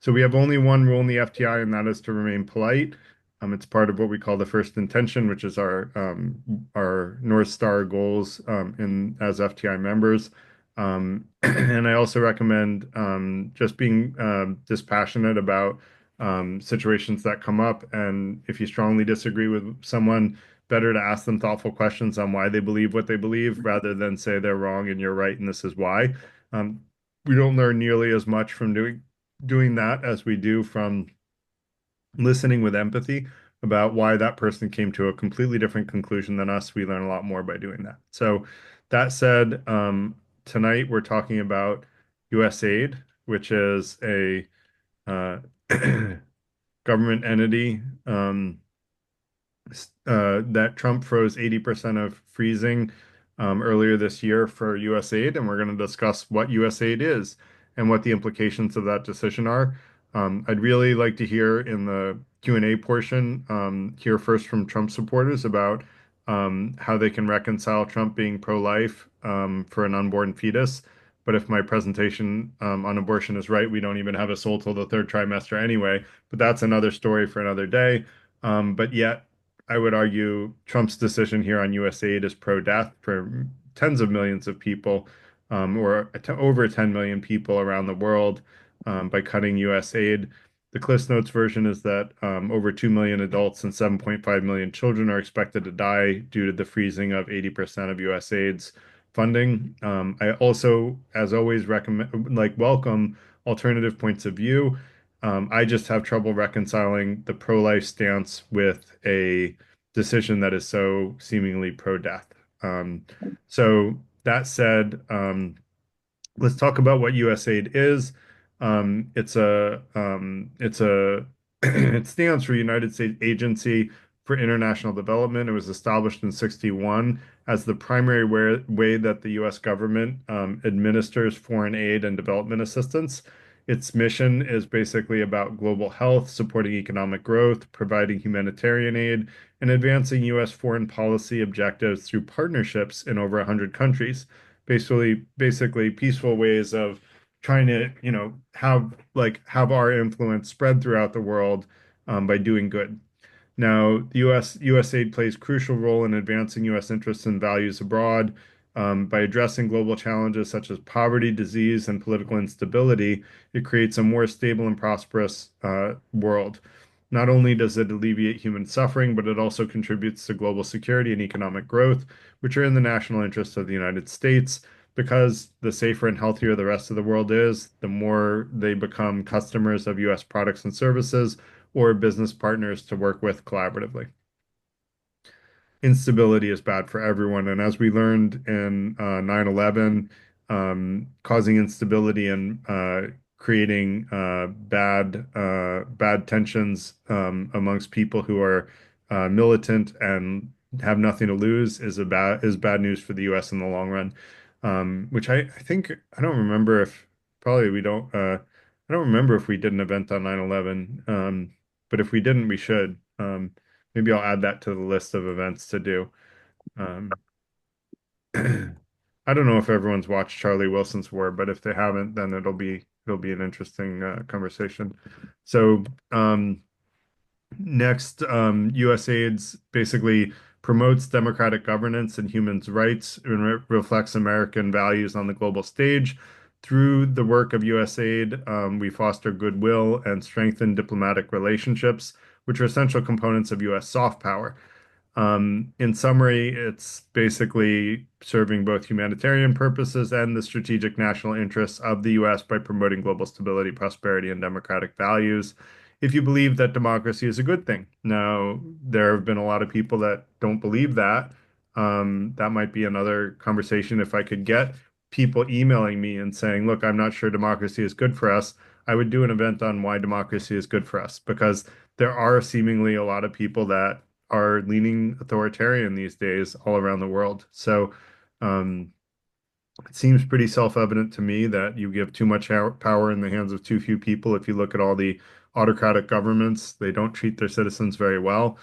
So we have only one rule in the FTI, and that is to remain polite. It's part of what we call the first intention, which is our North Star goals in as FTI members. And I also recommend just being dispassionate about situations that come up. And if you strongly disagree with someone, better to ask them thoughtful questions on why they believe what they believe rather than say they're wrong and you're right and this is why. Um, we don't learn nearly as much from doing that as we do from listening with empathy about why that person came to a completely different conclusion than us. We learn a lot more by doing that. So that said, tonight we're talking about USAID, which is a uh, government entity that Trump froze 80% of freezing earlier this year for USAID, and we're going to discuss what USAID is and what the implications of that decision are. I'd really like to hear in the Q&A portion, hear first from Trump supporters about how they can reconcile Trump being pro-life for an unborn fetus. But if my presentation on abortion is right, we don't even have a soul till the third trimester anyway. But that's another story for another day. But yet, I would argue Trump's decision here on USAID is pro-death for tens of millions of people, or over 10 million people around the world, by cutting USAID. The Cliffs Notes version is that over 2 million adults and 7.5 million children are expected to die due to the freezing of 80% of USAID's funding. I also, as always, welcome alternative points of view. I just have trouble reconciling the pro-life stance with a decision that is so seemingly pro-death. So that said, let's talk about what USAID is. It's a it stands for United States Agency for International Development. It was established in 61 as the primary way that the U.S. government administers foreign aid and development assistance. Its mission is basically about global health, supporting economic growth, providing humanitarian aid, and advancing U.S. foreign policy objectives through partnerships in over 100 countries. Basically peaceful ways of trying to, have our influence spread throughout the world by doing good. Now, the USAID plays crucial role in advancing U.S. interests and values abroad by addressing global challenges such as poverty, disease, and political instability. It creates a more stable and prosperous world. Not only does it alleviate human suffering, but it also contributes to global security and economic growth, which are in the national interests of the United States. Because the safer and healthier the rest of the world is, the more they become customers of U.S. products and services or business partners to work with collaboratively. Instability is bad for everyone. And as we learned in 9/11, causing instability and creating bad tensions amongst people who are militant and have nothing to lose is bad news for the U.S. in the long run. Which I think I don't remember if probably we don't I don't remember if we did an event on 9/11. But if we didn't, we should. Maybe I'll add that to the list of events to do. Um, I don't know if everyone's watched Charlie Wilson's War, but if they haven't, then it'll be an interesting conversation. So next, USAID basically promotes democratic governance and human rights and reflects American values on the global stage. Through the work of USAID, we foster goodwill and strengthen diplomatic relationships, which are essential components of U.S. soft power. In summary, it's basically serving both humanitarian purposes and the strategic national interests of the U.S. by promoting global stability, prosperity, and democratic values. If you believe that democracy is a good thing. Now, there have been a lot of people that don't believe that. That might be another conversation. If I could get people emailing me and saying, look, I'm not sure democracy is good for us, I would do an event on why democracy is good for us because there are seemingly a lot of people that are leaning authoritarian these days all around the world. So um, it seems pretty self-evident to me that you give too much power in the hands of too few people. If you look at all the autocratic governments, they don't treat their citizens very well.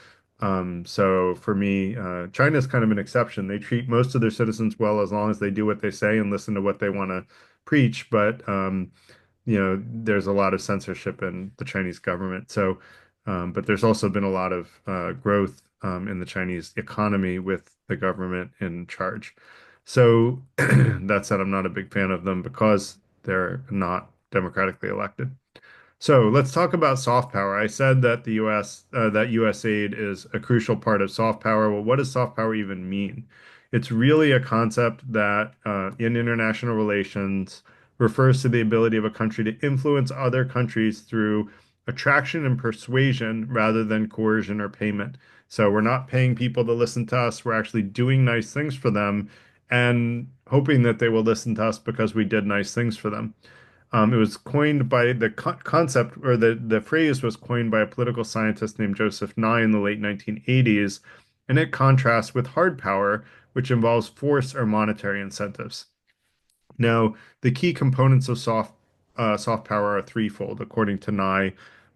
So for me, China is kind of an exception. They treat most of their citizens well as long as they do what they say and listen to what they want to preach. But there's a lot of censorship in the Chinese government. So, but there's also been a lot of growth in the Chinese economy with the government in charge. So that said, I'm not a big fan of them because they're not democratically elected. So let's talk about soft power. I said that that US aid is a crucial part of soft power. Well, what does soft power even mean? It's really a concept that in international relations refers to the ability of a country to influence other countries through attraction and persuasion rather than coercion or payment. So we're not paying people to listen to us. We're actually doing nice things for them and hoping that they will listen to us because we did nice things for them. It was coined by the concept, or the phrase was coined by a political scientist named Joseph Nye in the late 1980s, and it contrasts with hard power, which involves force or monetary incentives. Now, the key components of soft power are threefold, according to Nye.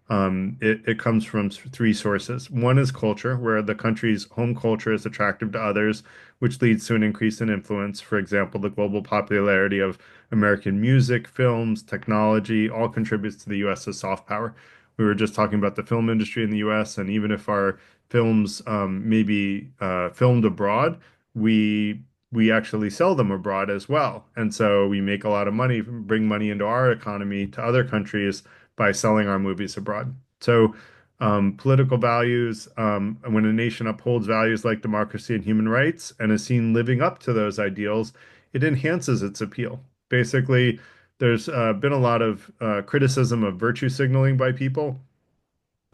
It comes from three sources. One is culture, where the country's home culture is attractive to others, which leads to an increase in influence. For example, the global popularity of American music, films, technology, all contributes to the US's soft power. We were just talking about the film industry in the US, and even if our films may be filmed abroad, we we actually sell them abroad as well. And so we make a lot of money, bring money into our economy to other countries by selling our movies abroad. So, political values, when a nation upholds values like democracy and human rights and is seen living up to those ideals, it enhances its appeal. Basically, there's been a lot of criticism of virtue signaling by people.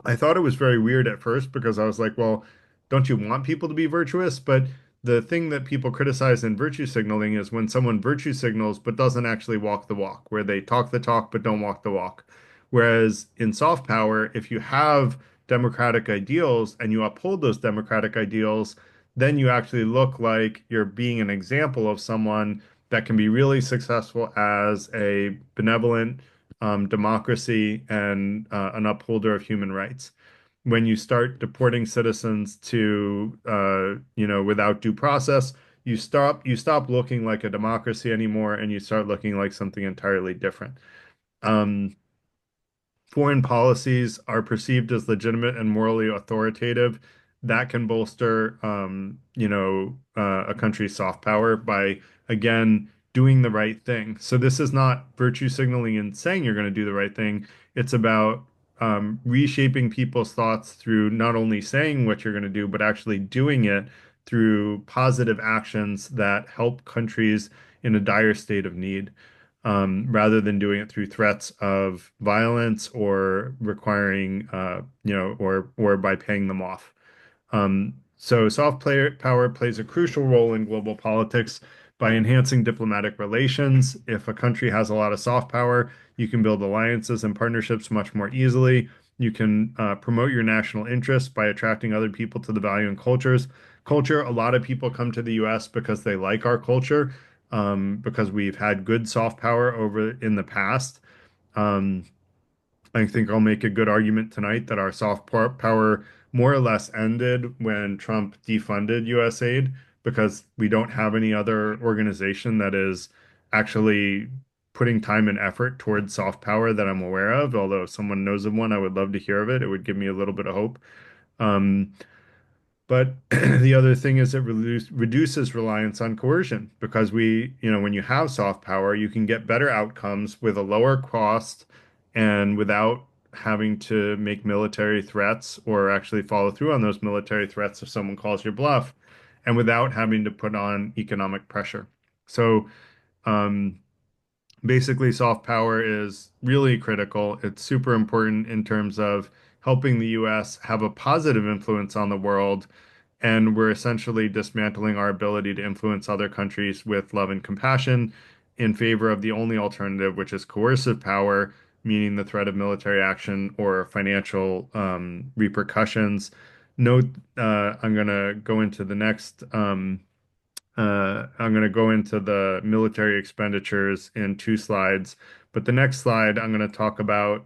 I thought it was very weird at first because I was like, well, don't you want people to be virtuous? But the thing that people criticize in virtue signaling is when someone virtue signals but doesn't actually walk the walk, where they talk the talk but don't walk the walk. Whereas in soft power, if you have democratic ideals and you uphold those democratic ideals, then you actually look like you're being an example of someone that can be really successful as a benevolent democracy and an upholder of human rights. When you start deporting citizens to, without due process, you stop looking like a democracy anymore, and you start looking like something entirely different. Um, Foreign policies are perceived as legitimate and morally authoritative, that can bolster, a country's soft power by, again, doing the right thing. So this is not virtue signaling and saying you're going to do the right thing. It's about reshaping people's thoughts through not only saying what you're going to do, but actually doing it through positive actions that help countries in a dire state of need rather than doing it through threats of violence or requiring, or by paying them off. So power plays a crucial role in global politics by enhancing diplomatic relations. If a country has a lot of soft power, you can build alliances and partnerships much more easily. You can promote your national interests by attracting other people to the value and culture. A lot of people come to the US because they like our culture, because we've had good soft power over in the past. Um, I think I'll make a good argument tonight that our power more or less ended when Trump defunded USAID because we don't have any other organization that is actually putting time and effort towards soft power that I'm aware of. Although if someone knows of one, I would love to hear of it. It would give me a little bit of hope. Um, but the other thing is it reduces reliance on coercion because when you have soft power, you can get better outcomes with a lower cost and without having to make military threats or actually follow through on those military threats if someone calls your bluff, and without having to put on economic pressure. So, um, basically, soft power is really critical. It's super important in terms of helping the US have a positive influence on the world, and we're essentially dismantling our ability to influence other countries with love and compassion in favor of the only alternative, which is coercive power, meaning the threat of military action or financial repercussions. Note, I'm going to go into the next. I'm going to go into the military expenditures in two slides, but the next slide, I'm going to talk about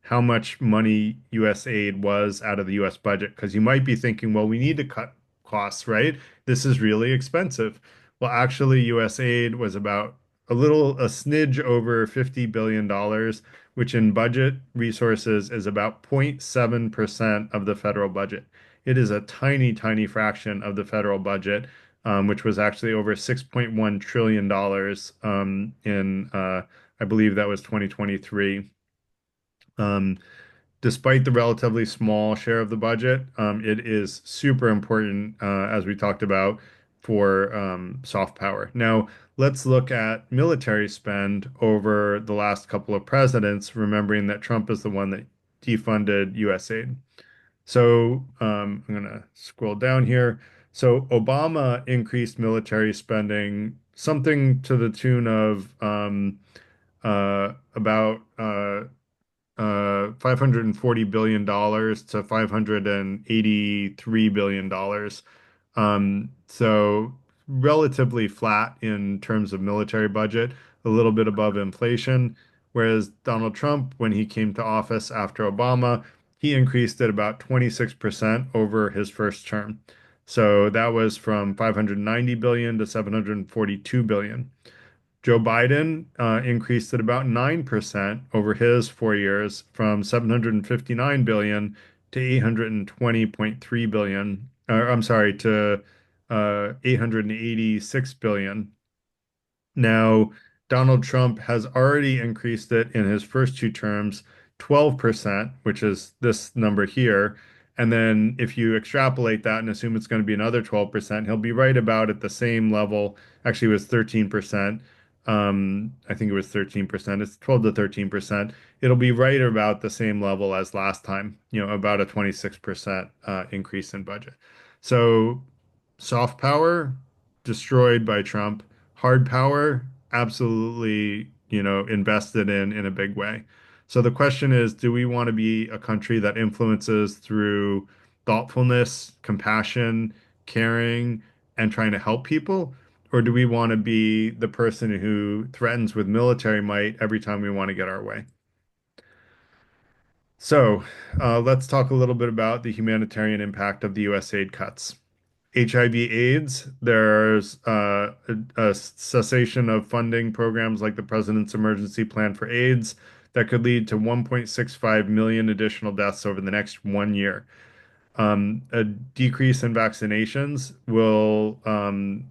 how much money US aid was out of the US budget, because you might be thinking, well, we need to cut costs, right? This is really expensive. Well, actually, US aid was about a smidge over $50 billion, which in budget resources is about 0.7% of the federal budget. It is a tiny, tiny fraction of the federal budget, which was actually over $6.1 trillion in, I believe that was 2023. Um, Despite the relatively small share of the budget, it is super important, as we talked about, for soft power. Now, let's look at military spend over the last couple of presidents, remembering that Trump is the one that defunded USAID. So I'm going to scroll down here. So Obama increased military spending something to the tune of about $540 billion to $583 billion. So relatively flat in terms of military budget, a little bit above inflation. Whereas Donald Trump, when he came to office after Obama, he increased it about 26% over his first term. So that was from 590 billion to 742 billion. Joe Biden increased it about 9% over his 4 years from 759 billion to 820.3 billion. I'm sorry, to 886 billion. Now, Donald Trump has already increased it in his first two terms 12%, which is this number here. And then if you extrapolate that and assume it's going to be another 12%, he'll be right about at the same level. Actually, it was 13%. I think it was 13%. It's 12 to 13%. It'll be right about the same level as last time, about a 26% increase in budget. So soft power destroyed by Trump, hard power absolutely, invested in a big way. So the question is, do we want to be a country that influences through thoughtfulness, compassion, caring, and trying to help people? Or do we want to be the person who threatens with military might every time we want to get our way? So let's talk a little bit about the humanitarian impact of the USAID cuts. HIV/AIDS, there's a cessation of funding programs like the President's Emergency Plan for AIDS that could lead to 1.65 million additional deaths over the next 1 year. A decrease in vaccinations will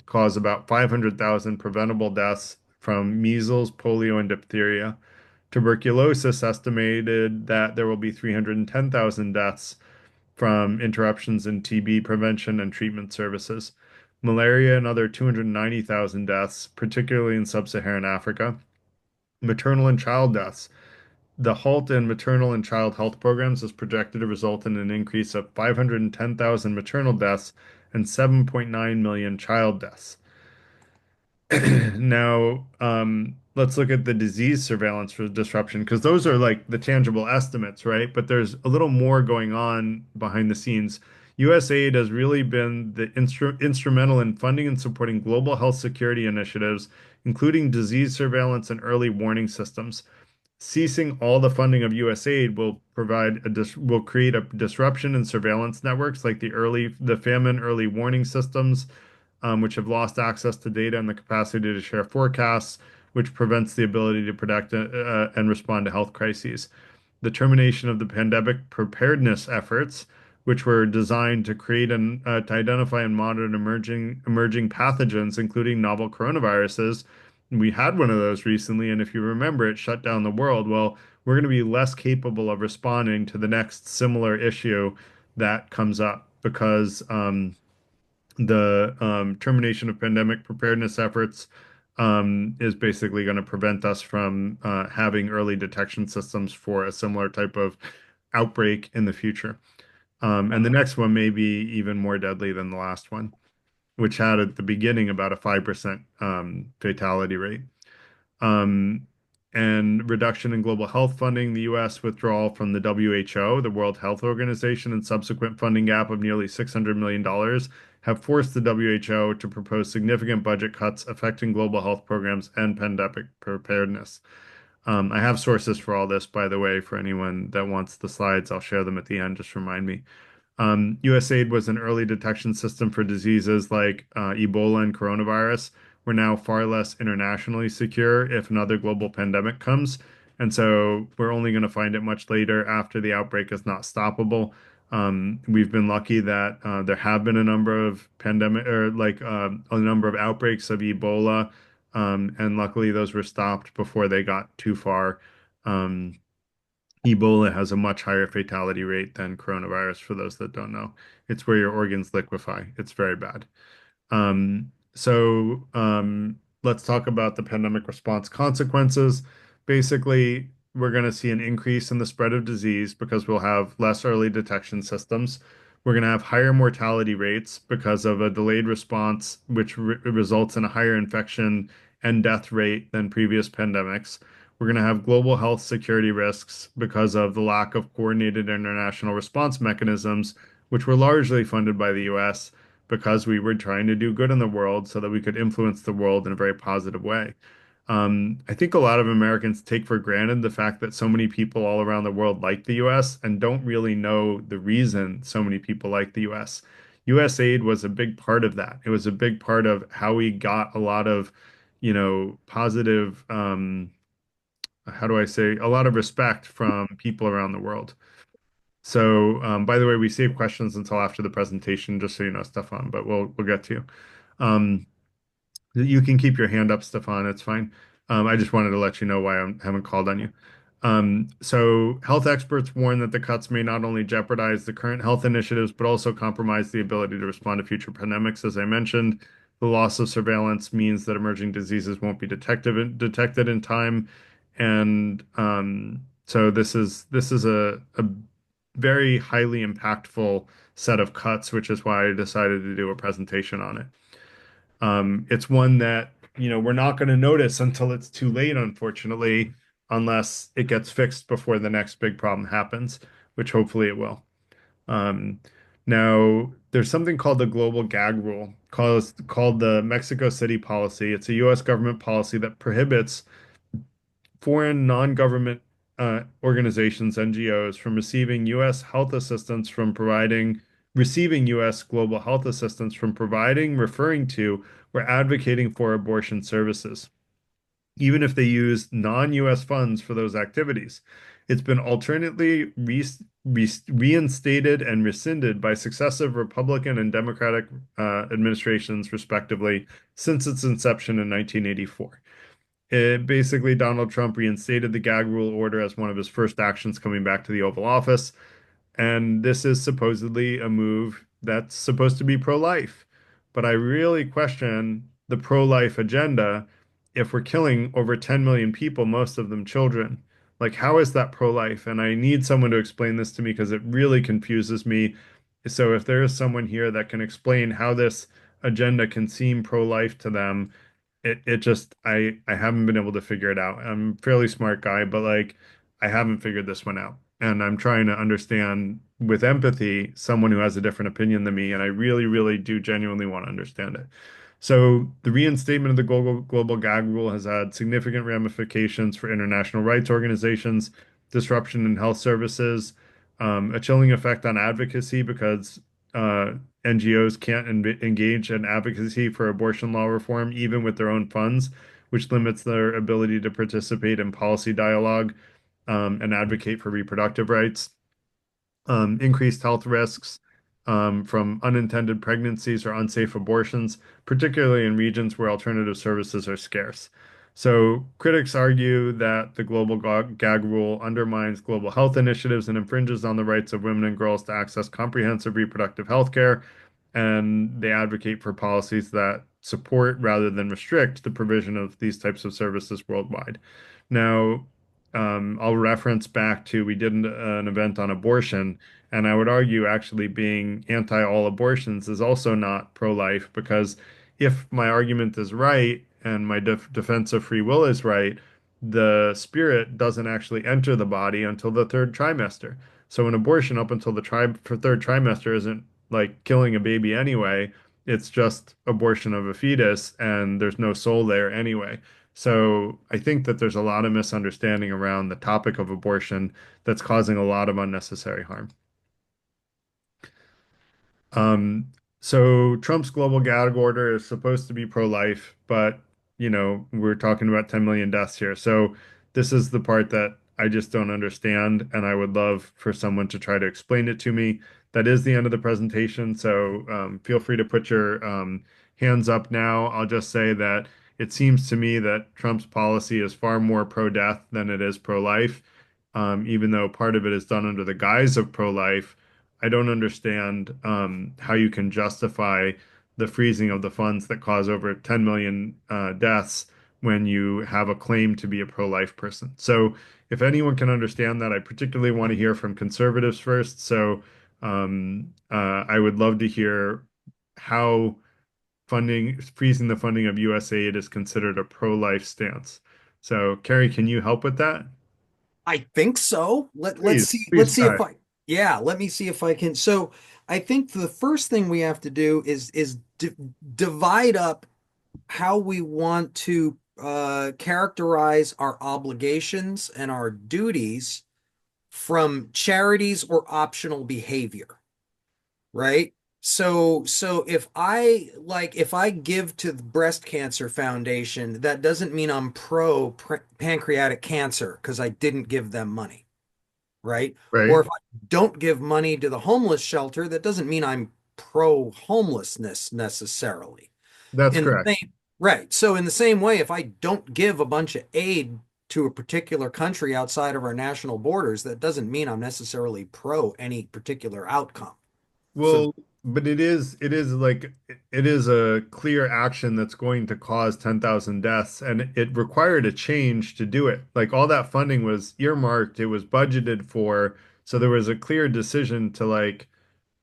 cause about 500,000 preventable deaths from measles, polio, and diphtheria. Tuberculosis estimated that there will be 310,000 deaths from interruptions in TB prevention and treatment services. Malaria, another 290,000 deaths, particularly in sub-Saharan Africa. Maternal and child deaths. The halt in maternal and child health programs is projected to result in an increase of 510,000 maternal deaths and 7.9 million child deaths. Now, let's look at the disease surveillance for disruption, because those are like the tangible estimates, right? But there's a little more going on behind the scenes. USAID has really been the instrumental in funding and supporting global health security initiatives, including disease surveillance and early warning systems. Ceasing all the funding of USAID will create a disruption in surveillance networks like the famine early warning systems, which have lost access to data and the capacity to share forecasts, which prevents the ability to predict and respond to health crises. The termination of the pandemic preparedness efforts, which were designed to create and to identify and monitor emerging pathogens, including novel coronaviruses. We had one of those recently, and if you remember, it shut down the world. Well, we're going to be less capable of responding to the next similar issue that comes up because the termination of pandemic preparedness efforts is basically going to prevent us from having early detection systems for a similar type of outbreak in the future. And the next one may be even more deadly than the last one, which had at the beginning about a 5% fatality rate. Um, and reduction in global health funding, the U.S. withdrawal from the WHO, the World Health Organization, and subsequent funding gap of nearly $600 million have forced the WHO to propose significant budget cuts affecting global health programs and pandemic preparedness. I have sources for all this, by the way, for anyone that wants the slides. I'll share them at the end, just remind me. USAID was an early detection system for diseases like Ebola and coronavirus, we're now far less internationally secure if another global pandemic comes. And so we're only going to find it much later after the outbreak is not stoppable. We've been lucky that there have been a number of pandemic or like a number of outbreaks of Ebola, and luckily those were stopped before they got too far. Um, Ebola has a much higher fatality rate than coronavirus, for those that don't know. It's where your organs liquefy. It's very bad. Let's talk about the pandemic response consequences. Basically, we're going to see an increase in the spread of disease because we'll have less early detection systems. We're going to have higher mortality rates because of a delayed response, which re results in a higher infection and death rate than previous pandemics. We're going to have global health security risks because of the lack of coordinated international response mechanisms, which were largely funded by the US because we were trying to do good in the world so that we could influence the world in a very positive way. I think a lot of Americans take for granted the fact that so many people all around the world like the US and don't really know the reason so many people like the US. USAID was a big part of that. It was a big part of how we got a lot of, positive, how do I say, a lot of respect from people around the world. So, by the way, we save questions until after the presentation, just so you know, Stefan, but we'll get to you. Um, you can keep your hand up, Stefan. It's fine. I just wanted to let you know why I haven't called on you. So, health experts warn that the cuts may not only jeopardize the current health initiatives, but also compromise the ability to respond to future pandemics. As I mentioned, the loss of surveillance means that emerging diseases won't be detected in time, and so this is a very highly impactful set of cuts, which is why I decided to do a presentation on it. It's one that, we're not going to notice until it's too late, unfortunately, unless it gets fixed before the next big problem happens, which hopefully it will. Um, Now, there's something called the global gag rule, called the Mexico City policy. It's a US government policy that prohibits foreign non-government organizations, NGOs, from receiving U.S. health assistance from providing, receiving U.S. global health assistance from providing, referring to, or advocating for abortion services, even if they use non-U.S. funds for those activities. It's been alternately reinstated and rescinded by successive Republican and Democratic administrations, respectively, since its inception in 1984. Basically, Donald Trump reinstated the gag rule order as one of his first actions coming back to the Oval Office. And this is supposedly a move that's supposed to be pro-life. But I really question the pro-life agenda if we're killing over 10 million people, most of them children. Like, how is that pro-life? And I need someone to explain this to me because it really confuses me. So if there is someone here that can explain how this agenda can seem pro-life to them, it just I haven't been able to figure it out. I'm a fairly smart guy, but like I haven't figured this one out. And I'm trying to understand with empathy someone who has a different opinion than me, and I really, really do genuinely want to understand it. So the reinstatement of the global gag rule has had significant ramifications for international rights organizations, disruption in health services, a chilling effect on advocacy because uh, NGOs can't engage in advocacy for abortion law reform, even with their own funds, which limits their ability to participate in policy dialogue, and advocate for reproductive rights. Increased health risks from unintended pregnancies or unsafe abortions, particularly in regions where alternative services are scarce. So, critics argue that the global gag rule undermines global health initiatives and infringes on the rights of women and girls to access comprehensive reproductive health care, and they advocate for policies that support rather than restrict the provision of these types of services worldwide. Now, I'll reference back to we did an event on abortion, and I would argue actually being anti all abortions is also not pro-life because if my argument is right and my defense of free will is right, the spirit doesn't actually enter the body until the third trimester. So an abortion up until the third trimester isn't like killing a baby anyway. It's just abortion of a fetus, and there's no soul there anyway. So I think that there's a lot of misunderstanding around the topic of abortion that's causing a lot of unnecessary harm. Um, So Trump's global gag order is supposed to be pro-life, but we're talking about 10 million deaths here. So this is the part that I just don't understand, and I would love for someone to try to explain it to me. That is the end of the presentation, so feel free to put your hands up now. I'll just say that it seems to me that Trump's policy is far more pro-death than it is pro-life, even though part of it is done under the guise of pro-life. I don't understand how you can justify the freezing of the funds that cause over 10 million deaths when you have a claim to be a pro-life person. So, if anyone can understand that, I particularly want to hear from conservatives first. So, I would love to hear how freezing the funding of USAID is considered a pro-life stance. So, Carrie, can you help with that? I think so. Let's Please, see please try. if I yeah, let me see if I can. So I think the first thing we have to do is divide up how we want to characterize our obligations and our duties from charities or optional behavior, right? So if I give to the breast cancer foundation, that doesn't mean I'm pro pancreatic cancer because I didn't give them money, right? Or Right? if I don't give money to the homeless shelter, that doesn't mean I'm pro homelessness necessarily. That's In the correct. same, right. So in the same way, if I don't give a bunch of aid to a particular country outside of our national borders, that doesn't mean I'm necessarily pro any particular outcome. So, Well, but it is like it is a clear action that's going to cause 10,000 deaths, and it required a change to do it. Like all that funding was earmarked, it was budgeted for, so there was a clear decision to like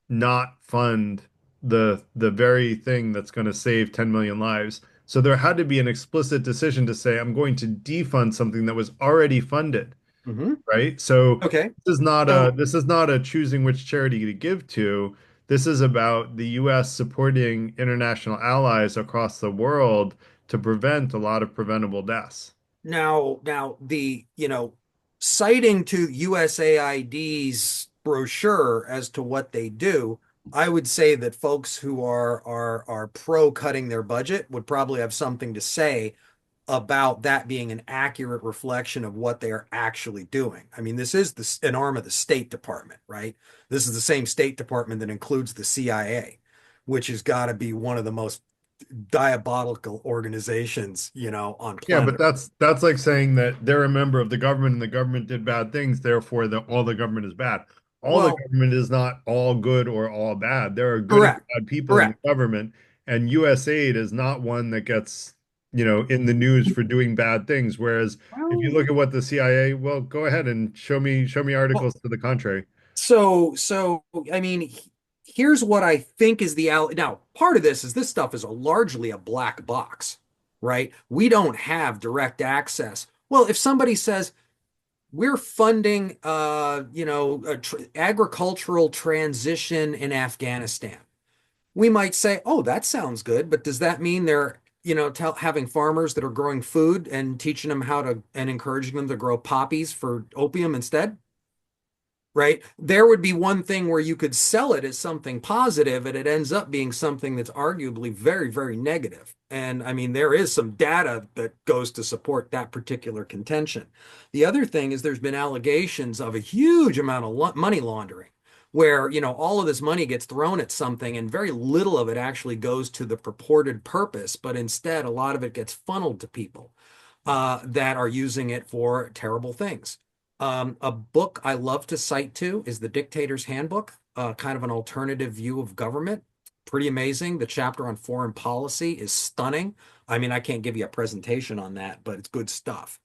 not fund the very thing that's going to save 10 million lives. So there had to be an explicit decision to say I'm going to defund something that was already funded, mhm. right? So Okay. this So is not a choosing which charity to give to. This is about the US supporting international allies across the world to prevent a lot of preventable deaths. now citing to USAID's brochure as to what they do, I would say that folks who are pro cutting their budget would probably have something to say about that being an accurate reflection of what they are actually doing. I mean, this is an arm of the State Department, right? This is the same State Department that includes the CIA, which has got to be one of the most diabolical organizations, on Yeah, but planet Earth. that's like saying that they're a member of the government and the government did bad things, therefore all the government is bad. All the Well, government is not all good or all bad. There are good and correct, bad people in the correct. government, and USAID is not one that gets, in the news for doing bad things. Whereas if you Well, look at what the CIA, well, go ahead and show me well, articles to the contrary. so I mean, here's what I think is now part of this stuff is largely a black box, right? We don't have direct access. Well, if somebody says we're funding agricultural transition in Afghanistan, we might say, oh, that sounds good, but does that mean they're having farmers that are growing food and teaching them how to and encouraging them to grow poppies for opium instead? Right? There would be one thing where you could sell it as something positive, and it ends up being something that's arguably very, very negative. And I mean, there is some data that goes to support that particular contention. The other thing is there's been allegations of a huge amount of money laundering, where, all of this money gets thrown at something and very little of it actually goes to the purported purpose, but instead a lot of it gets funneled to people that are using it for terrible things. A book I love to cite to is The Dictator's Handbook, kind of an alternative view of government. Pretty amazing. The chapter on foreign policy is stunning. I mean, I can't give you a presentation on that, but it's good stuff.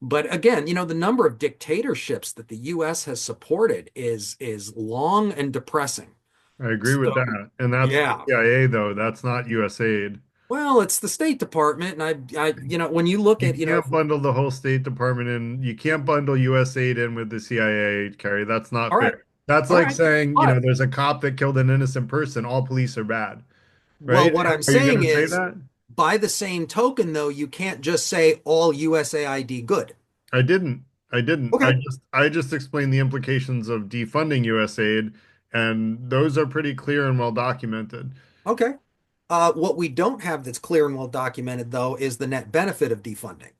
But again, the number of dictatorships that the US has supported is long and depressing. I agree with So, that. And that's the yeah. CIA though. That's not USAID. Well, it's the State Department, and when you look You at, can't bundle the whole State Department in. You can't bundle USAID in with the CIA, Carrie. That's not all fair. right, That's all like right. saying, But there's a cop that killed an innocent person. All police are bad, well, right? what I'm Are you going saying to say is, that? by the same token, though, you can't just say all USAID good. I didn't. I didn't. I Okay. just I just explained the implications of defunding USAID, and those are pretty clear and well documented. Okay. What we don't have that's clear and well documented, though, is the net benefit of defunding.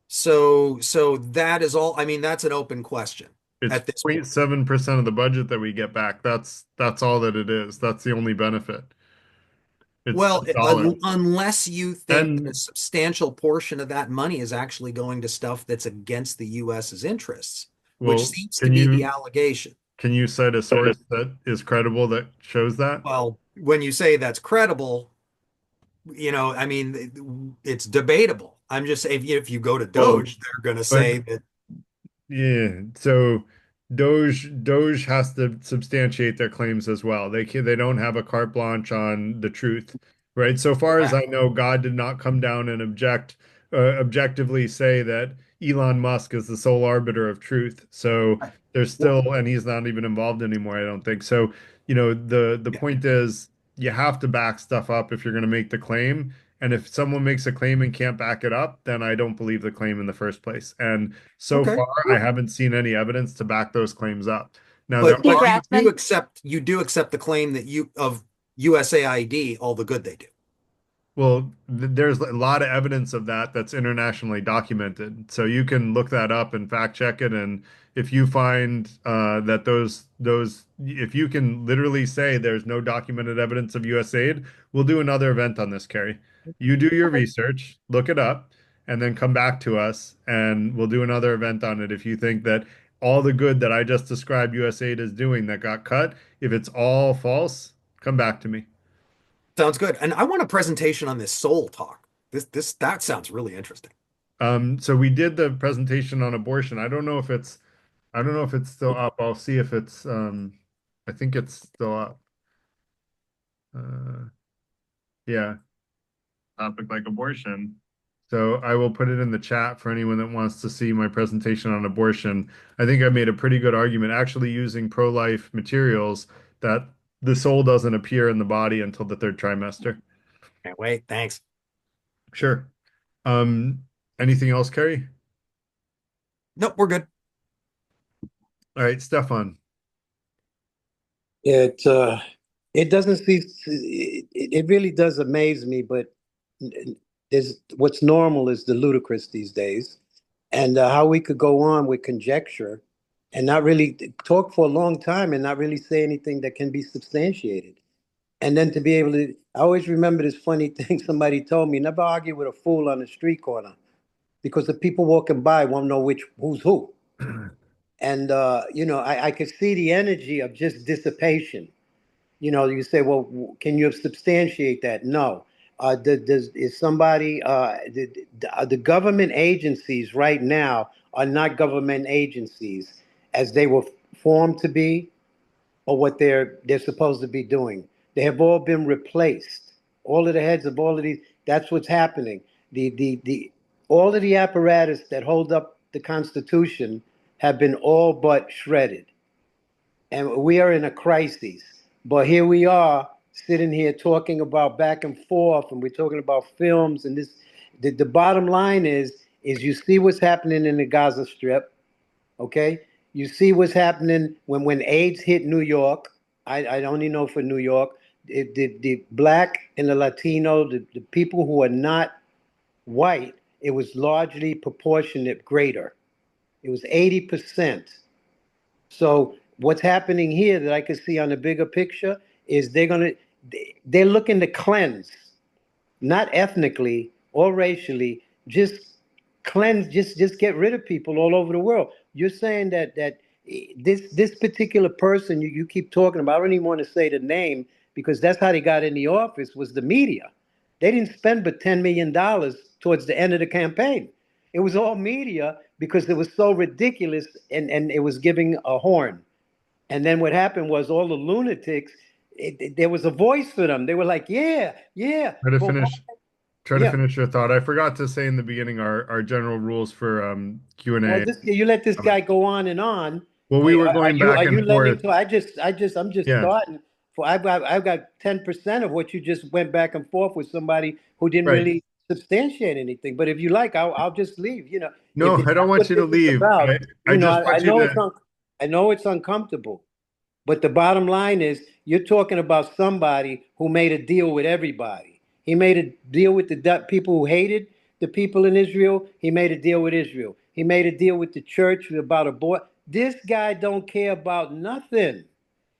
So that is all. I mean, that's an open question It's at this point. 0.7% of the budget that we get back. That's all that it is. That's the only benefit. It's Well, a dollar. unless you think that a And substantial portion of that money is actually going to stuff that's against the US's interests, which well, seems to can be the you allegation. can you cite a source that is credible that shows that? Well, when you say that's credible, I mean, it's debatable. I'm just saying, if you go to Well, Doge, they're going to but say that, yeah, so Doge has to substantiate their claims as well. They don't have a carte blanche on the truth, right? So far as I correct. know, God did not come down and objectively say that Elon Musk is the sole arbiter of truth. So Right. there's Well, still, and he's not even involved anymore, I don't think. So, the yeah. point is you have to back stuff up if you're going to make the claim. And if someone makes a claim and can't back it up, then I don't believe the claim in the first place. And so Okay. far, I haven't seen any evidence to back those claims up. Now, there But Mr. are, Grassman, you do accept the claim that you of USAID, all the good they do. well, there's a lot of evidence of that that's internationally documented. So you can look that up and fact check it. And if you find that if you can literally say there's no documented evidence of USAID, we'll do another event on this, Carrie. You do your okay, research, look it up, and then come back to us, and we'll do another event on it if you think that all the good that I just described USAID is doing that got cut, if it's all false, come back to me. Sounds good. And I want a presentation on this soul talk. That sounds really interesting. So we did the presentation on abortion. I don't know if it's still up. I'll see if I think it's still up. Uh, yeah, topic like abortion. So I will put it in the chat for anyone that wants to see my presentation on abortion. I think I made a pretty good argument actually using pro-life materials that the soul doesn't appear in the body until the third trimester. Can't wait. Thanks. Sure. Um, anything else, Carrie? Nope, we're good. All right, Stefan. It doesn't see it really does amaze me, but there's what's normal is the ludicrous these days, and how we could go on with conjecture and not really talk for a long time and not really say anything that can be substantiated. And then to be able to, I always remember this funny thing somebody told me: never argue with a fool on the street corner because the people walking by won't know who's who. And I could see the energy of just dissipation. You say, well, can you substantiate that? No. Is somebody, the government agencies right now are not government agencies as they were formed to be or what they're supposed to be doing. They have all been replaced. All of the heads of all of these, that's what's happening. The all of the apparatus that hold up the Constitution have been all but shredded, and we are in a crisis. But here we are sitting here talking about back and forth, and we're talking about films and this. The bottom line is you see what's happening in the Gaza Strip, okay? You see what's happening when AIDS hit New York. I only know for New York. The black and the Latino, the people who are not white, it was largely proportionate greater. It was 80%. So what's happening here that I can see on the bigger picture is they're looking to cleanse, not ethnically or racially, just cleanse, just get rid of people all over the world. You're saying that this particular person you keep talking about, I don't even want to say the name because that's how they got in the office was the media. They didn't spend but $10 million towards the end of the campaign. It was all media because it was so ridiculous and it was giving a horn. And then what happened was all the lunatics, there was a voice for them. They were like, yeah, yeah, Try to but finish try to yeah. finish your thought. I forgot to say in the beginning our general rules for Well, Q&A. you let this guy go on and on. Well, we were going Are back you and letting him forth. talk? I'm just Yeah, starting. For I've got 10% of what you just went back and forth with somebody who didn't right. really substantiate anything. But if you like, I'll just leave. No, If I don't that's want what you to this is leave. about, I just I want you know to I know it's uncomfortable. But the bottom line is, you're talking about somebody who made a deal with everybody. He made a deal with the people who hated the people in Israel. He made a deal with Israel. He made a deal with the church about abortion. This guy don't care about nothing.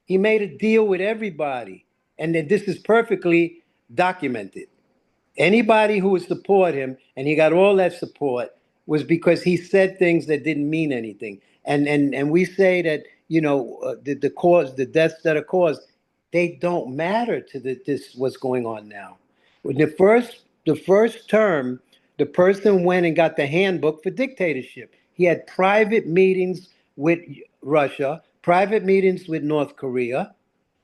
He made a deal with everybody. And then this is perfectly documented. Anybody who would support him, and he got all that support, was because he said things that didn't mean anything. And we say that, the cause, the deaths that are caused, they don't matter to this what's going on now. When the first term, the person went and got the handbook for dictatorship. He had private meetings with Russia, private meetings with North Korea,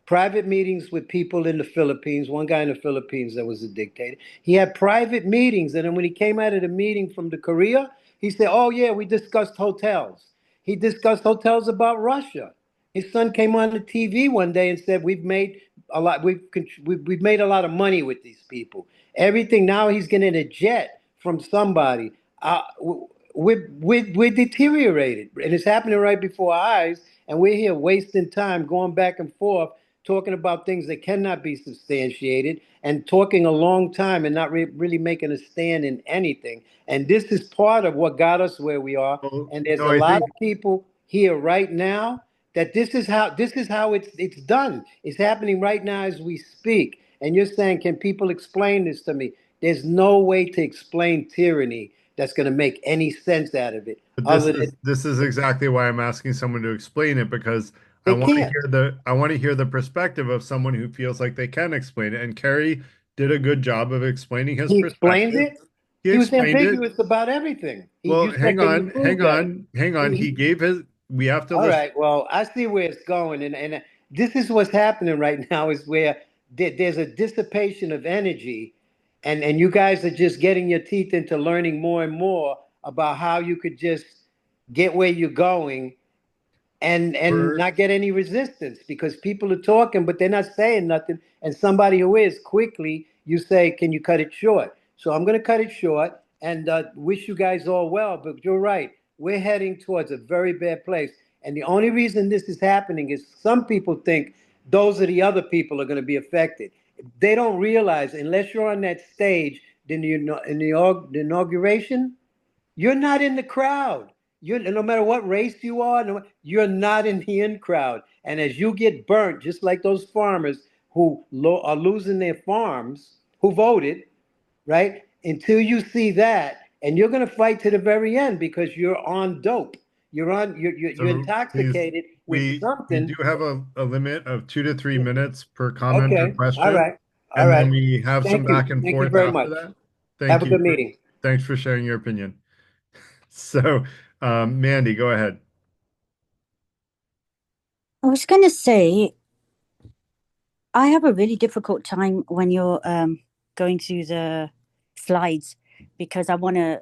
private meetings with people in the Philippines, one guy in the Philippines that was a dictator. He had private meetings. And then when he came out of the meeting from the Korea, he said, oh, yeah, we discussed hotels. He discussed hotels about Russia. His son came on the TV one day and said, we've made a lot, we've made a lot of money with these people. Everything, now he's getting a jet from somebody. We're deteriorated. And it's happening right before our eyes. And we're here wasting time going back and forth talking about things that cannot be substantiated and talking a long time and not really making a stand in anything. And this is part of what got us where we are. Well, And there's no, a I lot think of people here right now that this is how it's done. It's happening right now as we speak. And you're saying, can people explain this to me? There's no way to explain tyranny that's going to make any sense out of it but this other is than this is exactly why I'm asking someone to explain it because they can't. I want to hear the perspective of someone who feels like they can explain it. And Kerry did a good job of explaining his He explained perspective. it. He He was explained it. ambiguous about everything. You Well, said, can you prove that? hang on. He gave his. We have to All listen. right. Well, I see where it's going, and this is what's happening right now. Is where there's a dissipation of energy, and you guys are just getting your teeth into learning more and more about how you could just get where you're going and We're not get any resistance because people are talking, but they're not saying nothing. And somebody who is quickly, you say, can you cut it short? So I'm going to cut it short and wish you guys all well. But you're right. We're heading towards a very bad place. And the only reason this is happening is some people think those are the other people are going to be affected. They don't realize unless you're on that stage in the inauguration, you're not in the crowd. You're no matter what race you are, you're not in the in crowd. And as you get burnt, just like those farmers who are losing their farms, who voted, right? Until you see that, and you're going to fight to the very end because you're on dope. You're so please. intoxicated with We do something. have a limit of 2 to 3 minutes per comment or Okay. All question, right. All and then right. we have some Thank you. back and Thank you forth very after much. that. Have Thank a you. good meeting. Thanks for sharing your opinion. So, Mandy, go ahead. I was going to say, I have a really difficult time when you're going through the slides because I want to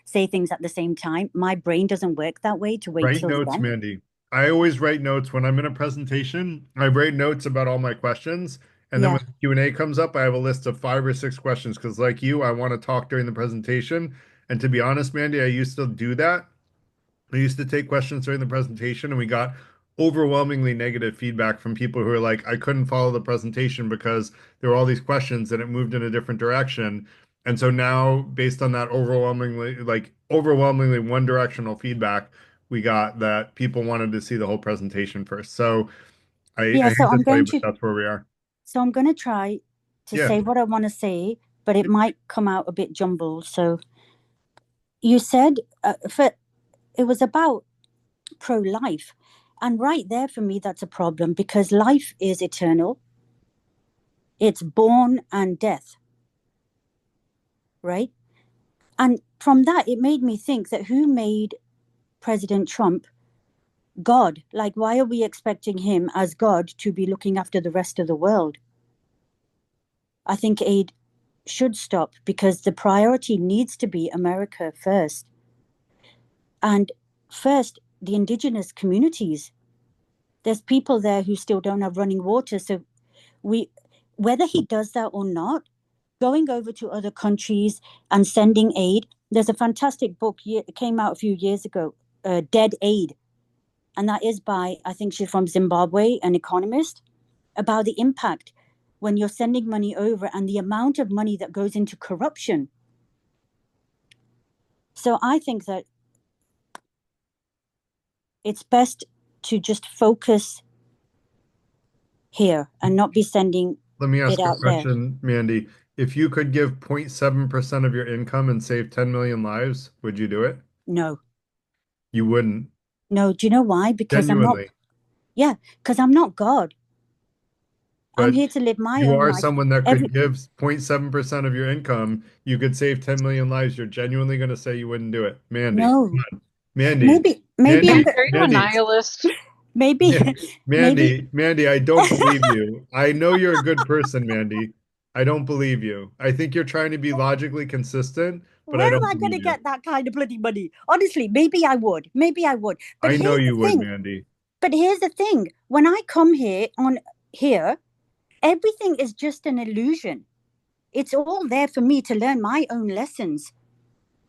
say things at the same time. My brain doesn't work that way to wait Write till the notes, end. Mandy. I always write notes when I'm in a presentation. I write notes about all my questions, and then Yeah. when the Q&A comes up, I have a list of 5 or 6 questions because, like you, I want to talk during the presentation. And to be honest, Mandy, I used to do that. I used to take questions during the presentation, and we got overwhelmingly negative feedback from people who are like, I couldn't follow the presentation because there were all these questions and it moved in a different direction. And so now, based on that overwhelmingly one directional feedback, we got that people wanted to see the whole presentation first. So Yeah, I hate to tell you, but that's where we are. so I'm going to try to Yeah, say what I want to say, but it might come out a bit jumbled. So you said it was about pro-life. And right there for me, that's a problem because life is eternal. It's born and death, right? And from that, it made me think that who made President Trump God? Like, why are we expecting him as God to be looking after the rest of the world? I think aid should stop because the priority needs to be America first. And first, the indigenous communities. There's people there who still don't have running water. So whether he does that or not, going over to other countries and sending aid. There's a fantastic book. It came out a few years ago, Dead Aid. and that is by, I think she's from Zimbabwe, an economist, about the impact when you're sending money over and the amount of money that goes into corruption. So I think that it's best to just focus here and not be sending Let me ask it a out there. question, Mandy. If you could give 0.7% of your income and save 10 million lives, would you do it? No, You wouldn't. no. Do you know why? Because Genuinely. because I'm not God. I'm But here to live my you own are life. someone that Every could give 0.7% of your income. You could save 10 million lives. You're genuinely going to say you wouldn't do it. Mandy, come No, on. Mandy, maybe I'm Mandy, the, Are you a Mandy, nihilist? maybe maybe. Mandy, I don't believe you. I know you're a good person, Mandy. I don't believe you. I think you're trying to be logically consistent, but I Where am don't I going believe to you. get that kind of bloody money? Honestly, maybe I would. Maybe I would. But I know here's the you would, thing. Mandy. But here's the thing. When I come here, everything is just an illusion. It's all there for me to learn my own lessons,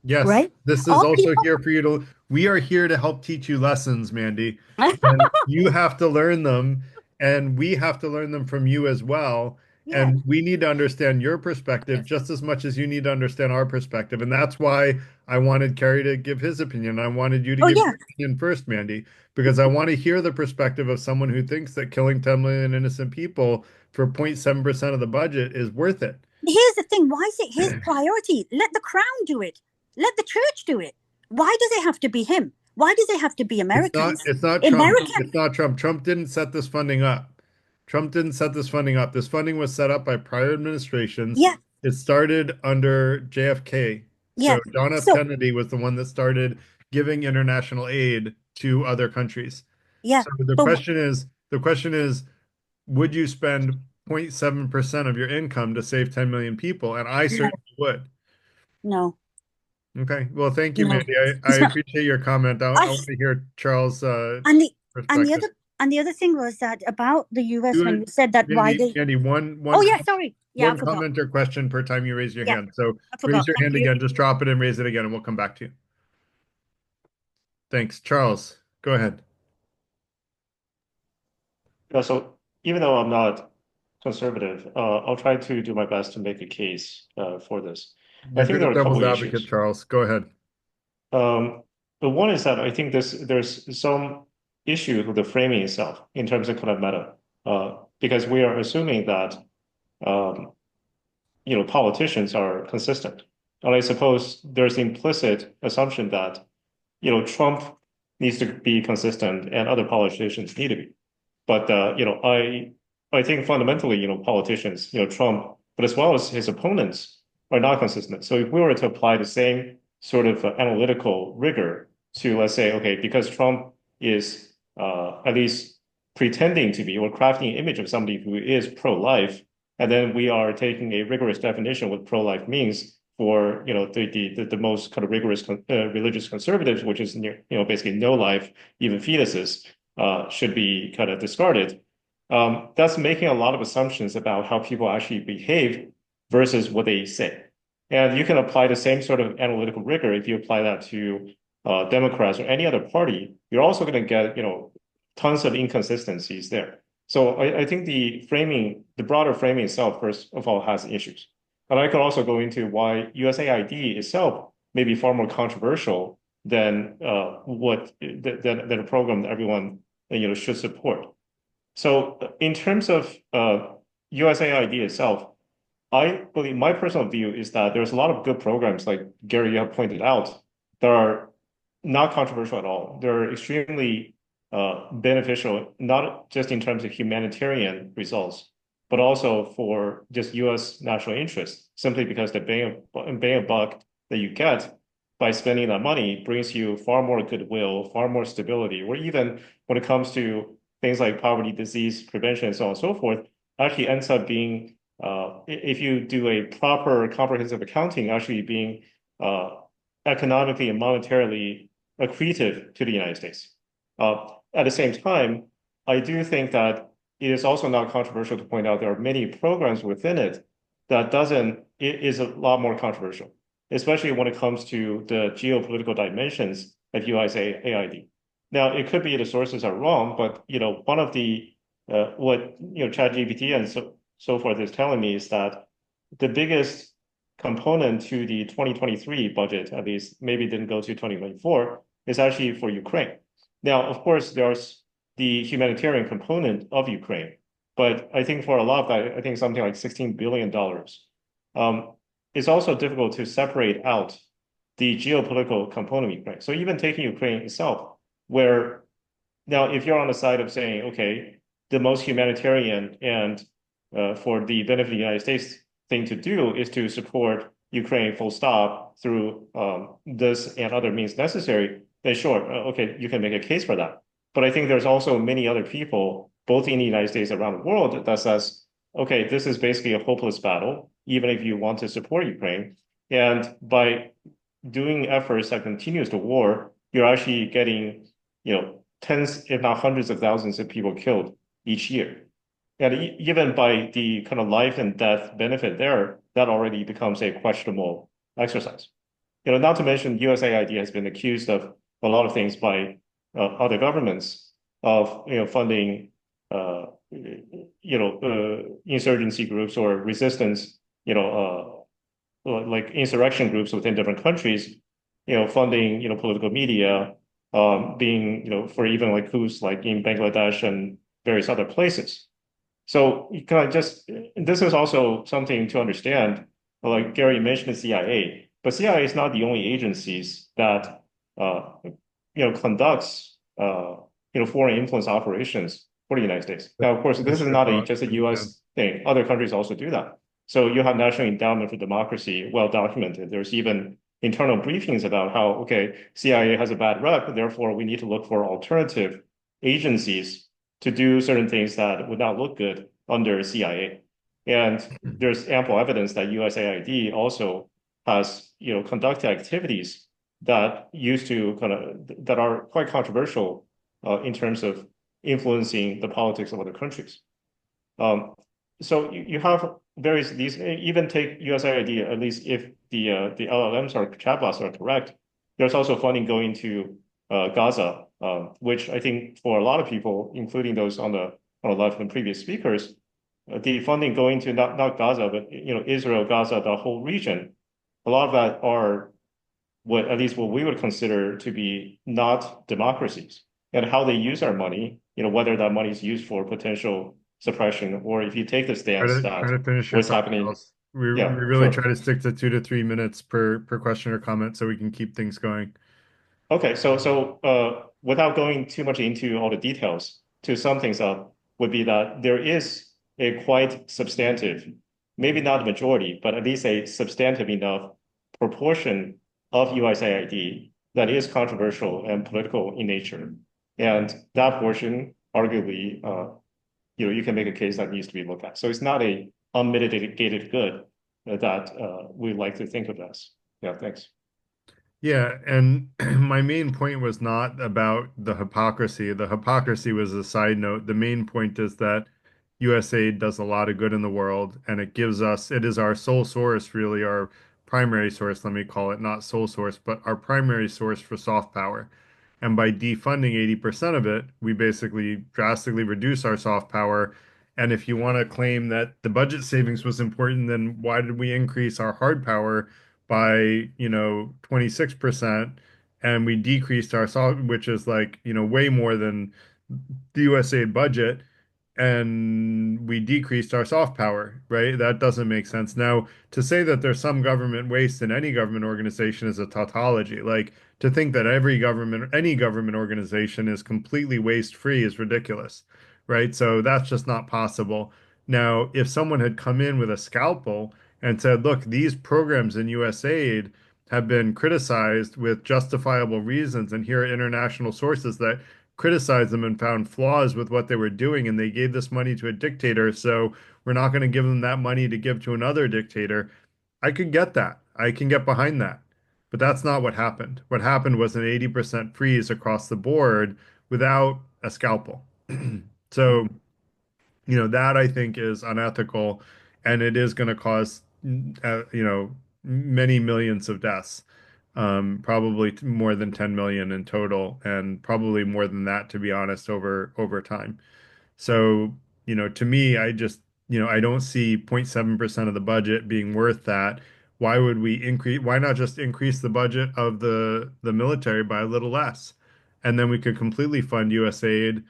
Yes, right? this is All also people. here for you to, we are here to help teach you lessons, Mandy. And you have to learn them, and we have to learn them from you as well. Yeah, And we need to understand your perspective just as much as you need to understand our perspective. And that's why I wanted Kerry to give his opinion. I wanted you to oh give yeah. your opinion first, Mandy, because I want to hear the perspective of someone who thinks that killing 10 million innocent people for 0.7% of the budget is worth it. Here's the thing. Why is it his priority? Let the crown do it. Let the church do it. Why does it have to be him? Why does it have to be Americans? It's not Trump. America. It's not Trump. Trump didn't set this funding up. Trump didn't set this funding up. This funding was set up by prior administrations. Yeah, It started under JFK. yeah. So John F. So Kennedy was the one that started giving international aid to other countries. yeah, So but the question is, would you spend 0.7% of your income to save 10 million people? And I no, certainly would. no, Okay. Well, thank you, no. Mandy. I It's not. appreciate your comment. I I want to hear Charles' and the and the perspective. other thing was that about the US when Do you said that why Mandy, they. Mandy, Oh yeah, sorry. Yeah, I one forgot. comment or question per time you raise your Yeah, hand. So I raise forgot. your Thank hand you. again, just drop it and raise it again, and we'll come back to you. Thanks. Charles, go ahead. Yeah, so even though I'm not conservative, I'll try to do my best to make a case for this. I You're think good there at are a couple devil's of advocate, issues. Charles. Go ahead. The one is that I think there's some issue with the framing itself in terms of kind of meta, because we are assuming that um, politicians are consistent, and I suppose there's the implicit assumption that Trump needs to be consistent and other politicians need to be. But I think fundamentally, politicians, Trump, but as well as his opponents, are not consistent. So if we were to apply the same sort of analytical rigor to, let's say, okay, because Trump is at least pretending to be or crafting an image of somebody who is pro-life, and then we are taking a rigorous definition of what pro-life means for the most kind of rigorous religious conservatives, which is basically no life, even fetuses should be kind of discarded. That's making a lot of assumptions about how people actually behave versus what they say. And you can apply the same sort of analytical rigor if you apply that to Democrats or any other party. You're also going to get tons of inconsistencies there. So I think the broader framing itself, first of all, has issues. But I could also go into why USAID itself may be far more controversial than than a program that everyone should support. So in terms of USAID itself, I believe my personal view is that there's a lot of good programs, like Gary, you have pointed out, that are not controversial at all. They're extremely beneficial, not just in terms of humanitarian results, but also for just U.S. national interest, simply because the bang of buck that you get by spending that money brings you far more goodwill, far more stability, or even when it comes to things like poverty, disease prevention, and so on and so forth, actually ends up being, if you do a proper comprehensive accounting, actually being economically and monetarily accretive to the United States. At the same time, I do think that it is also not controversial to point out there are many programs within it that it is a lot more controversial, especially when it comes to the geopolitical dimensions of USAID. Now, it could be the sources are wrong, but one of the what ChatGPT and so forth is telling me is that the biggest component to the 2023 budget, at least maybe didn't go to 2024, is actually for Ukraine. Now, of course, there's the humanitarian component of Ukraine, but I think for a lot of that, I think something like $16 billion. It's also difficult to separate out the geopolitical component of Ukraine. So even taking Ukraine itself, where now if you're on the side of saying, okay, the most humanitarian and for the benefit of the United States thing to do is to support Ukraine full stop through this and other means necessary, then sure, okay, you can make a case for that. But I think there's also many other people, both in the United States and around the world, that says, okay, this is basically a hopeless battle, even if you want to support Ukraine. And by doing efforts that continues the war, you're actually getting, tens, if not hundreds of thousands of people killed each year. And even by the kind of life and death benefit there, that already becomes a questionable exercise. Not to mention USAID has been accused of a lot of things by other governments of funding insurgency groups or resistance, like insurrection groups within different countries, funding political media, being for even like coups like in Bangladesh and various other places. So you kind of just this is also something to understand. Like Gary mentioned the CIA, but CIA is not the only agencies that conducts foreign influence operations for the United States. Now, of course, this is not just a Yeah. U.S. thing. Other countries also do that. So you have National Endowment for Democracy, well documented. There's even internal briefings about how, okay, CIA has a bad rep, therefore we need to look for alternative agencies to do certain things that would not look good under CIA. And there's ample evidence that USAID also has, conducted activities that used to that are quite controversial in terms of influencing the politics of other countries. So you have various these even take USAID, at least if the LLMs or chatbots are correct. There's also funding going to Gaza, which I think for a lot of people, including those on the left and previous speakers, the funding going to not Gaza, but Israel, Gaza, the whole region, a lot of that are what at least what we would consider to be not democracies, and how they use our money, whether that money is used for potential suppression or if you take the stance Try that to finish your what's thought, happening, Charles. We yeah, really sure. try to stick to 2 to 3 minutes per question or comment so we can keep things going. Okay, so without going too much into all the details, to sum things up, would be that there is a quite substantive, maybe not a majority, but at least a substantive enough proportion of USAID that is controversial and political in nature. And that portion, arguably, you can make a case that needs to be looked at. So it's not a unmitigated good that we like to think of as. Yeah, thanks. Yeah, and my main point was not about the hypocrisy. The hypocrisy was a side note. The main point is that USAID does a lot of good in the world, and it is our sole source, really, our primary source, let me call it, not sole source, but our primary source for soft power. And by defunding 80% of it, we basically drastically reduce our soft power. And if you want to claim that the budget savings was important, then why did we increase our hard power by, 26%? And we decreased our soft, which is like, way more than the USAID budget, and we decreased our soft power, right? That doesn't make sense. Now, to say that there's some government waste in any government organization is a tautology. Like to think that any government organization is completely waste free is ridiculous, right? So that's just not possible. Now, if someone had come in with a scalpel and said, look, these programs in USAID have been criticized with justifiable reasons, and here are international sources that criticized them and found flaws with what they were doing, and they gave this money to a dictator, so we're not going to give them that money to give to another dictator. I could get that. I can get behind that. But that's not what happened. What happened was an 80% freeze across the board without a scalpel. So, that I think is unethical, and it is going to cause, many millions of deaths. probably more than 10 million in total, and probably more than that, to be honest, over time. So, to me, I don't see 0.7% of the budget being worth that. Why would we increase, why not just increase the budget of the military by a little less? And then we could completely fund USAID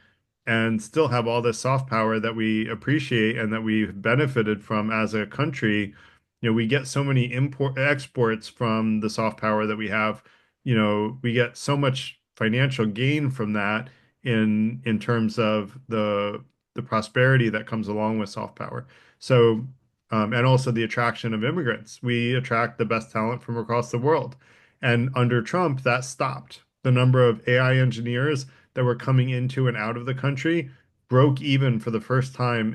and still have all this soft power that we appreciate and that we've benefited from as a country. We get so many exports from the soft power that we have. We get so much financial gain from that in terms of the prosperity that comes along with soft power. So, and also the attraction of immigrants. We attract the best talent from across the world. And under Trump, that stopped. The number of AI engineers that were coming into and out of the country broke even for the first time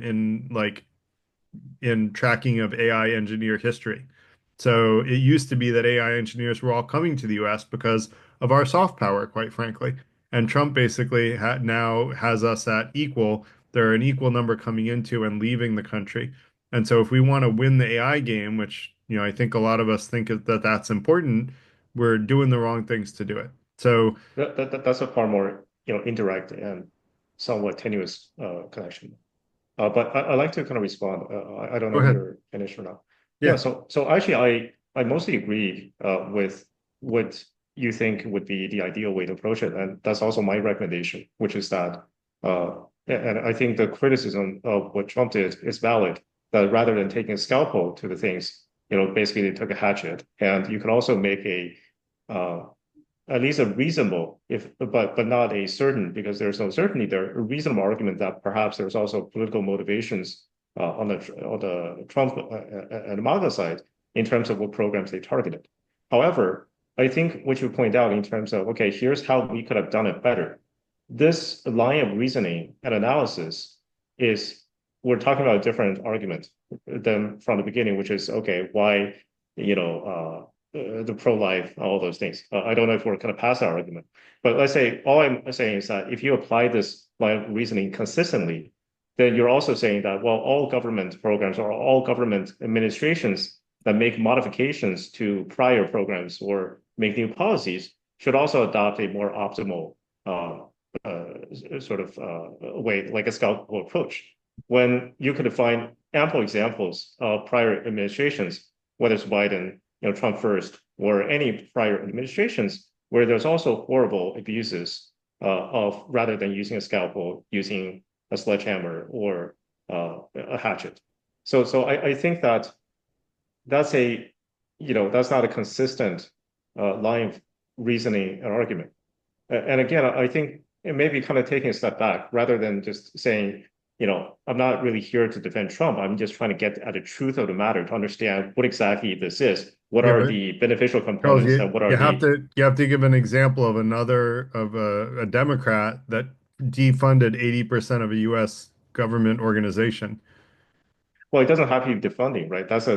in tracking of AI engineer history. So it used to be that AI engineers were all coming to the US because of our soft power, quite frankly. And Trump basically now has us at equal. There are an equal number coming into and leaving the country. And so if we want to win the AI game, which, I think a lot of us think that that's important, we're doing the wrong things to do it. So That's a far more, indirect and somewhat tenuous connection. But I'd like to kind of respond. I don't go know if ahead. you're finished or not. Yeah, Yeah. so actually I mostly agree with what you think would be the ideal way to approach it. And that's also my recommendation, which is that and I think the criticism of what Trump did is valid, that rather than taking a scalpel to the things, basically they took a hatchet. And you can also make uh, at least a reasonable, if but not a certain, because there's no certainty there, a reasonable argument that perhaps there's also political motivations on the Trump and MAGA side in terms of what programs they targeted. However, I think what you point out in terms of, okay, here's how we could have done it better. This line of reasoning and analysis is, we're talking about a different argument than from the beginning, which is, okay, why, the pro-life, all those things. I don't know if we're kind of past that argument, but let's say all I'm saying is that if you apply this line of reasoning consistently, then you're also saying that, well, all government programs or all government administrations that make modifications to prior programs or make new policies should also adopt a more optimal sort of way, like a scalpel approach. When you could find ample examples of prior administrations, whether it's Biden, Trump first, or any prior administrations, where there's also horrible abuses of, rather than using a scalpel, using a sledgehammer or a hatchet. So I think that that's that's not a consistent line of reasoning and argument. And again, I think it may be kind of taking a step back rather than just saying, I'm not really here to defend Trump. I'm just trying to get at the truth of the matter to understand what exactly this is. What Yeah, are but the beneficial Charles, components you, and what are you have the, to you have to give an example of a Democrat that defunded 80% of a US government organization. well, it doesn't have to be defunding, right? That's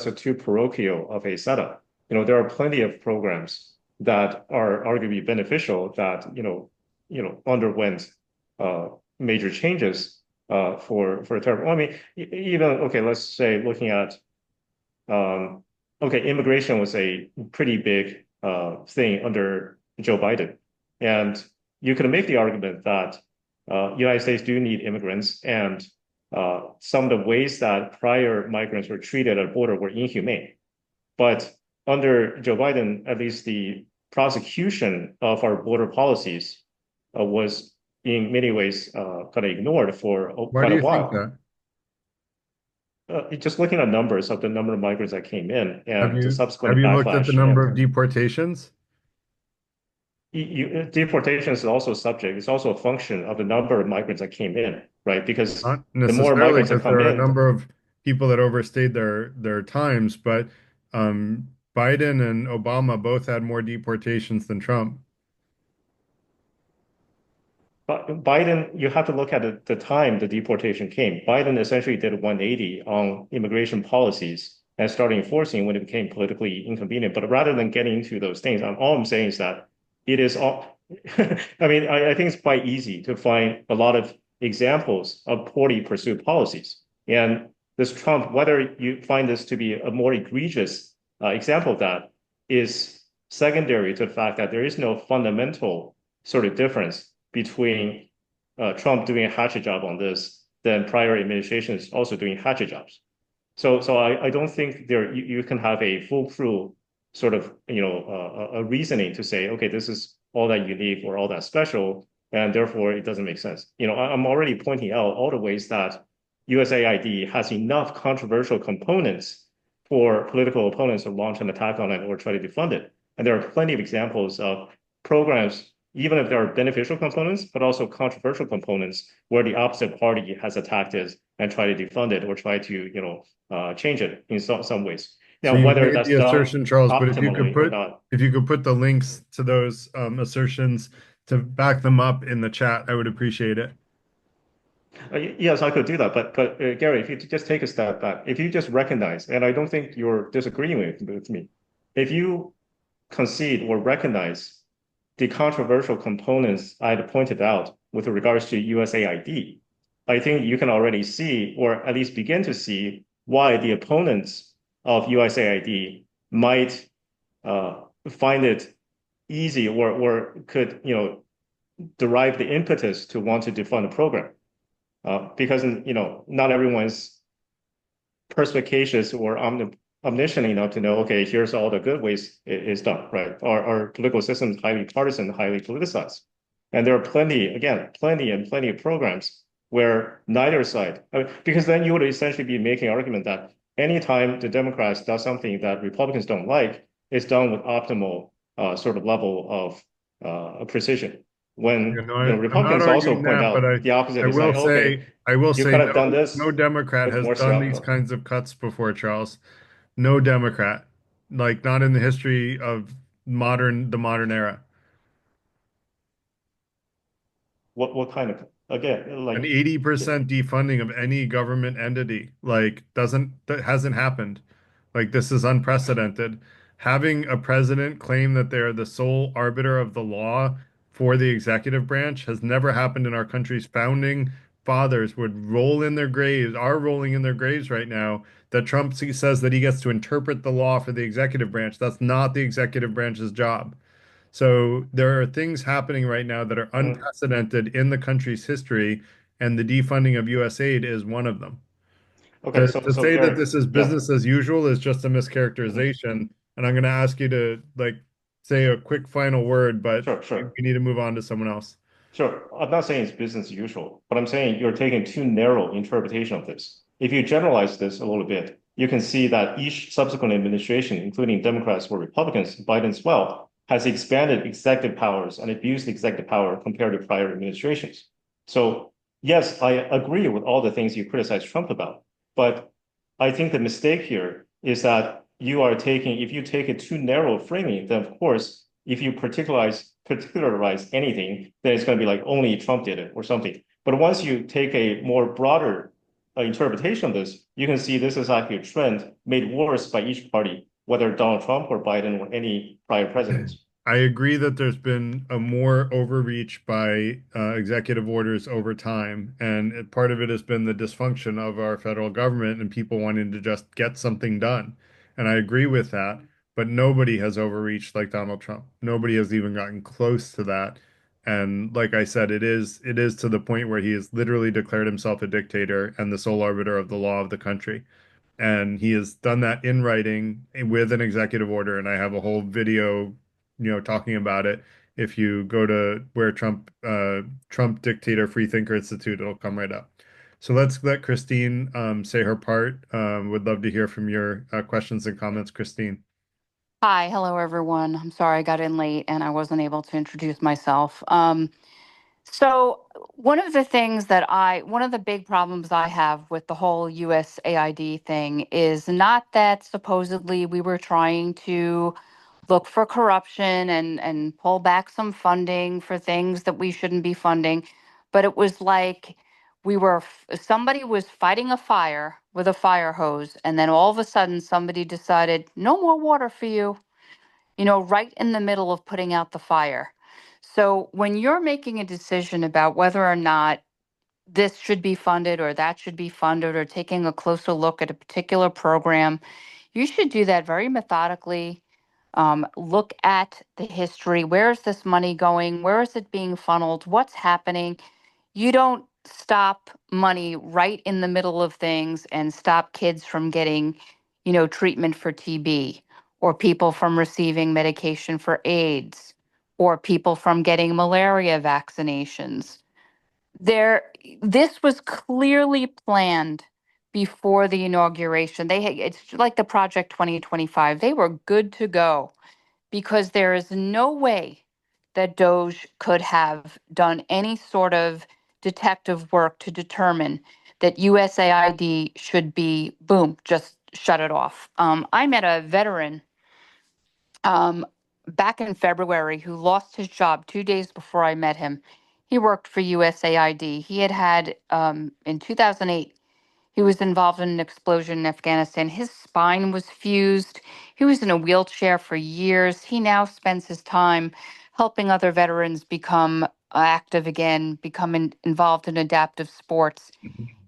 a too parochial of a setup. There are plenty of programs that are arguably beneficial that, underwent major changes for a term. Well, I mean, even, okay, let's say looking at okay, immigration was a pretty big thing under Joe Biden. And you could make the argument that United States do need immigrants, and some of the ways that prior migrants were treated at the border were inhumane. But under Joe Biden, at least the prosecution of our border policies was in many ways kind of ignored for Why quite do a you think while. that? Just looking at numbers of the number of migrants that came in Have and the you have subsequent you looked at the backlash, number and of deportations? deportation is also a subject. It's also a function of the number of migrants that came in, right? Because Not the more necessarily, migrants that because there come are a in, number of people that overstayed their times, but Biden and Obama both had more deportations than Trump. but Biden, you have to look at the time the deportation came. Biden essentially did a 180 on immigration policies and started enforcing when it became politically inconvenient. But rather than getting into those things, all I'm saying is that it is all, I mean, I think it's quite easy to find a lot of examples of poorly pursued policies. And this Trump, whether you find this to be a more egregious example of that, is secondary to the fact that there is no fundamental sort of difference between Trump doing a hatchet job on this than prior administrations also doing hatchet jobs. So I don't think you can have a foolproof sort of a reasoning to say, okay, this is all that unique or all that special, and therefore it doesn't make sense. I'm already pointing out all the ways that USAID has enough controversial components for political opponents to launch an attack on it or try to defund it. And there are plenty of examples of programs, even if there are beneficial components, but also controversial components where the opposite party has attacked it and tried to defund it or try to, change it in some ways. So Now, you whether made that's the done assertion, Charles, but optimally or not. if you could put the links to those assertions to back them up in the chat, I would appreciate it. Yes, I could do that. But Gary, if you just take a step back, if you just recognize, and I don't think you're disagreeing with me, if you concede or recognize the controversial components I had pointed out with regards to USAID, I think you can already see, or at least begin to see, why the opponents of USAID might find it easy or could, derive the impetus to want to defund the program. Because, not everyone's perspicacious or omniscient enough to know, okay, here's all the good ways it's done, right? Our political system is highly partisan, highly politicized. And there are plenty of programs where neither side, because then you would essentially be making an argument that anytime the Democrats does something that Republicans don't like, it's done with optimal sort of level of precision. When I'm not Republicans also arguing point that, but out the opposite, I it's will like, okay, say, I will you say could have done no this Democrat with has more done stuff. these kinds of cuts before, Charles. No Democrat, like not in the history of the modern era. What kind of, again, An like, 80% defunding of any government entity, like that hasn't happened. Like this is unprecedented. Having a president claim that they're the sole arbiter of the law for the executive branch has never happened in our country's founding fathers would roll in their graves, are rolling in their graves right now, that Trump says that he gets to interpret the law for the executive branch. That's not the executive branch's job. So there are things happening right now that are mm, unprecedented in the country's history, and the defunding of USAID is one of them. okay, To so say that Gary, this is yeah, business as usual is just a mhm, mischaracterization. And I'm going to ask you to like say a quick final word, but we sure. need to move on to someone else. Sure. I'm not saying it's business as usual, but I'm saying you're taking too narrow interpretation of this. If you generalize this a little bit, you can see that each subsequent administration, including Democrats or Republicans, Biden as well, has expanded executive powers and abused executive power compared to prior administrations. So yes, I agree with all the things you criticize Trump about, but I think the mistake here is that if you take a too narrow framing, then of course, if you particularize anything, then it's going to be like only Trump did it or something. But once you take a more broader interpretation of this, you can see this is actually a trend made worse by each party, whether Donald Trump or Biden or any prior presidents. I agree that there's been a more overreach by executive orders over time, and part of it has been the dysfunction of our federal government and people wanting to just get something done. And I agree with that, but nobody has overreached like Donald Trump. Nobody has even gotten close to that. And like I said, it is to the point where he has literally declared himself a dictator and the sole arbiter of the law of the country. And he has done that in writing with an executive order. And I have a whole video, talking about it. If you go to where Trump Dictator Free Thinker Institute, it'll come right up. So let's let Christine say her part. Would love to hear from your questions and comments, Christine. Hi, hello everyone. I'm sorry I got in late and I wasn't able to introduce myself. So one of the big problems I have with the whole USAID thing is not that supposedly we were trying to look for corruption and pull back some funding for things that we shouldn't be funding, but it was like somebody was fighting a fire with a fire hose, and then all of a sudden somebody decided no more water for you, right in the middle of putting out the fire. So when you're making a decision about whether or not this should be funded or that should be funded or taking a closer look at a particular program, you should do that very methodically, Look at the history. Where is this money going? Where is it being funneled? What's happening? You don't stop money right in the middle of things and stop kids from getting, treatment for TB, or people from receiving medication for AIDS, or people from getting malaria vaccinations. There, this was clearly planned before the inauguration. It's like the Project 2025. They were good to go because there is no way that Doge could have done any sort of detective work to determine that USAID should be, boom, just shut it off. I met a veteran um, back in February who lost his job 2 days before I met him. He worked for USAID. He had in 2008, he was involved in an explosion in Afghanistan. His spine was fused. He was in a wheelchair for years. He now spends his time helping other veterans become active again, become involved in adaptive sports.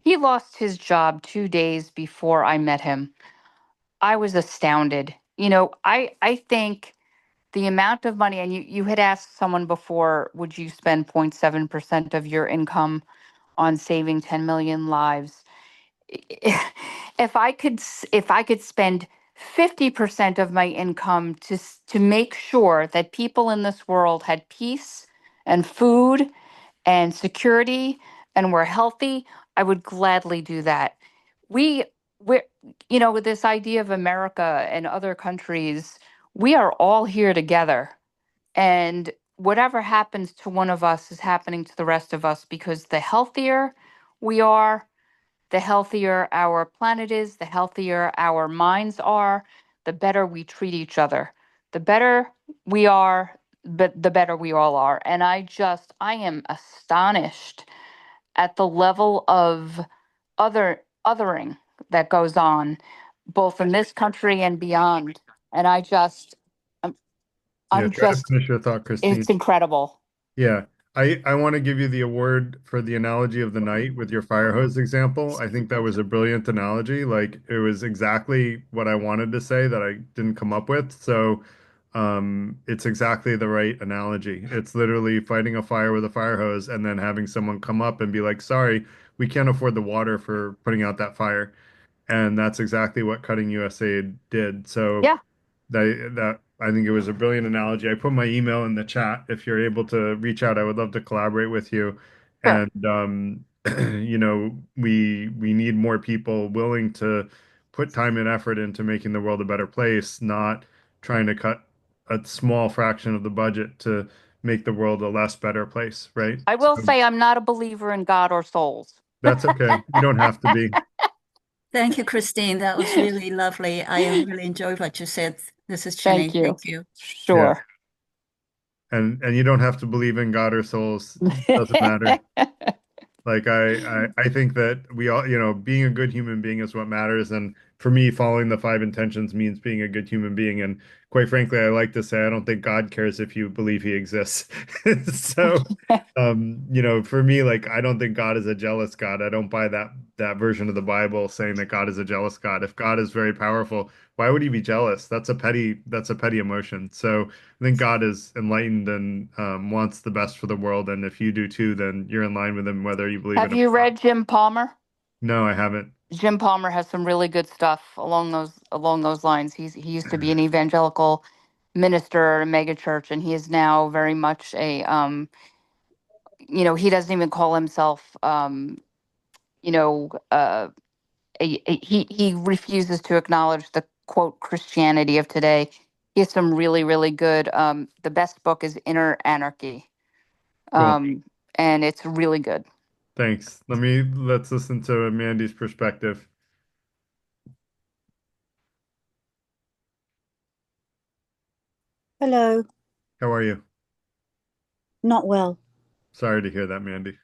He lost his job 2 days before I met him. I was astounded. I think the amount of money, and you had asked someone before, would you spend 0.7% of your income on saving 10 million lives? If I could spend 50% of my income to make sure that people in this world had peace and food and security and were healthy, I would gladly do that. We we're with this idea of America and other countries, we are all here together, and whatever happens to one of us is happening to the rest of us, because the healthier we are, the healthier our planet is, the healthier our minds are, the better we treat each other. The better we are, but the better we all are. And I am astonished at the level of othering that goes on, both in this country and beyond. And I'm, Yeah, I'm try to just, finish your thought, Christine. it's incredible. Yeah, I want to give you the award for the analogy of the night with your fire hose example. I think that was a brilliant analogy. Like it was exactly what I wanted to say that I didn't come up with. So, it's exactly the right analogy. It's literally fighting a fire with a fire hose and then having someone come up and be like, "Sorry, we can't afford the water for putting out that fire." And that's exactly what cutting USAID did. So Yeah, that I think it was a brilliant analogy. I put my email in the chat. If you're able to reach out, I would love to collaborate with you. sure. And we need more people willing to put time and effort into making the world a better place, not trying to cut a small fraction of the budget to make the world a less better place, right? I will So say I'm not a believer in God or souls. that's okay. You don't have to be. Thank you, Christine. That was really lovely. I really enjoyed what you said. This is Thank Jenny. you. Thank you. Yeah. Sure. And you don't have to believe in God or souls. Doesn't matter. Like I think that we all, being a good human being is what matters. And for me, following the five intentions means being a good human being. And quite frankly, I like to say I don't think God cares if you believe he exists. So, for me, like I don't think God is a jealous God. I don't buy that version of the Bible saying that God is a jealous God. If God is very powerful, why would he be jealous? That's a petty emotion. So I think God is enlightened and wants the best for the world. And if you do too, then you're in line with him, whether you believe in Have him you or not. read Jim Palmer? No, I haven't. Jim Palmer has some really good stuff along those lines. He used to be an evangelical minister at a mega church, and he is now very much he doesn't even call himself you know, he refuses to acknowledge the quote Christianity of today. He has some really, really good. The best book is Inner Anarchy, Cool. and it's really good. Thanks. Let's listen to Mandy's perspective. Hello. How are you? Not well. Sorry to hear that, Mandy.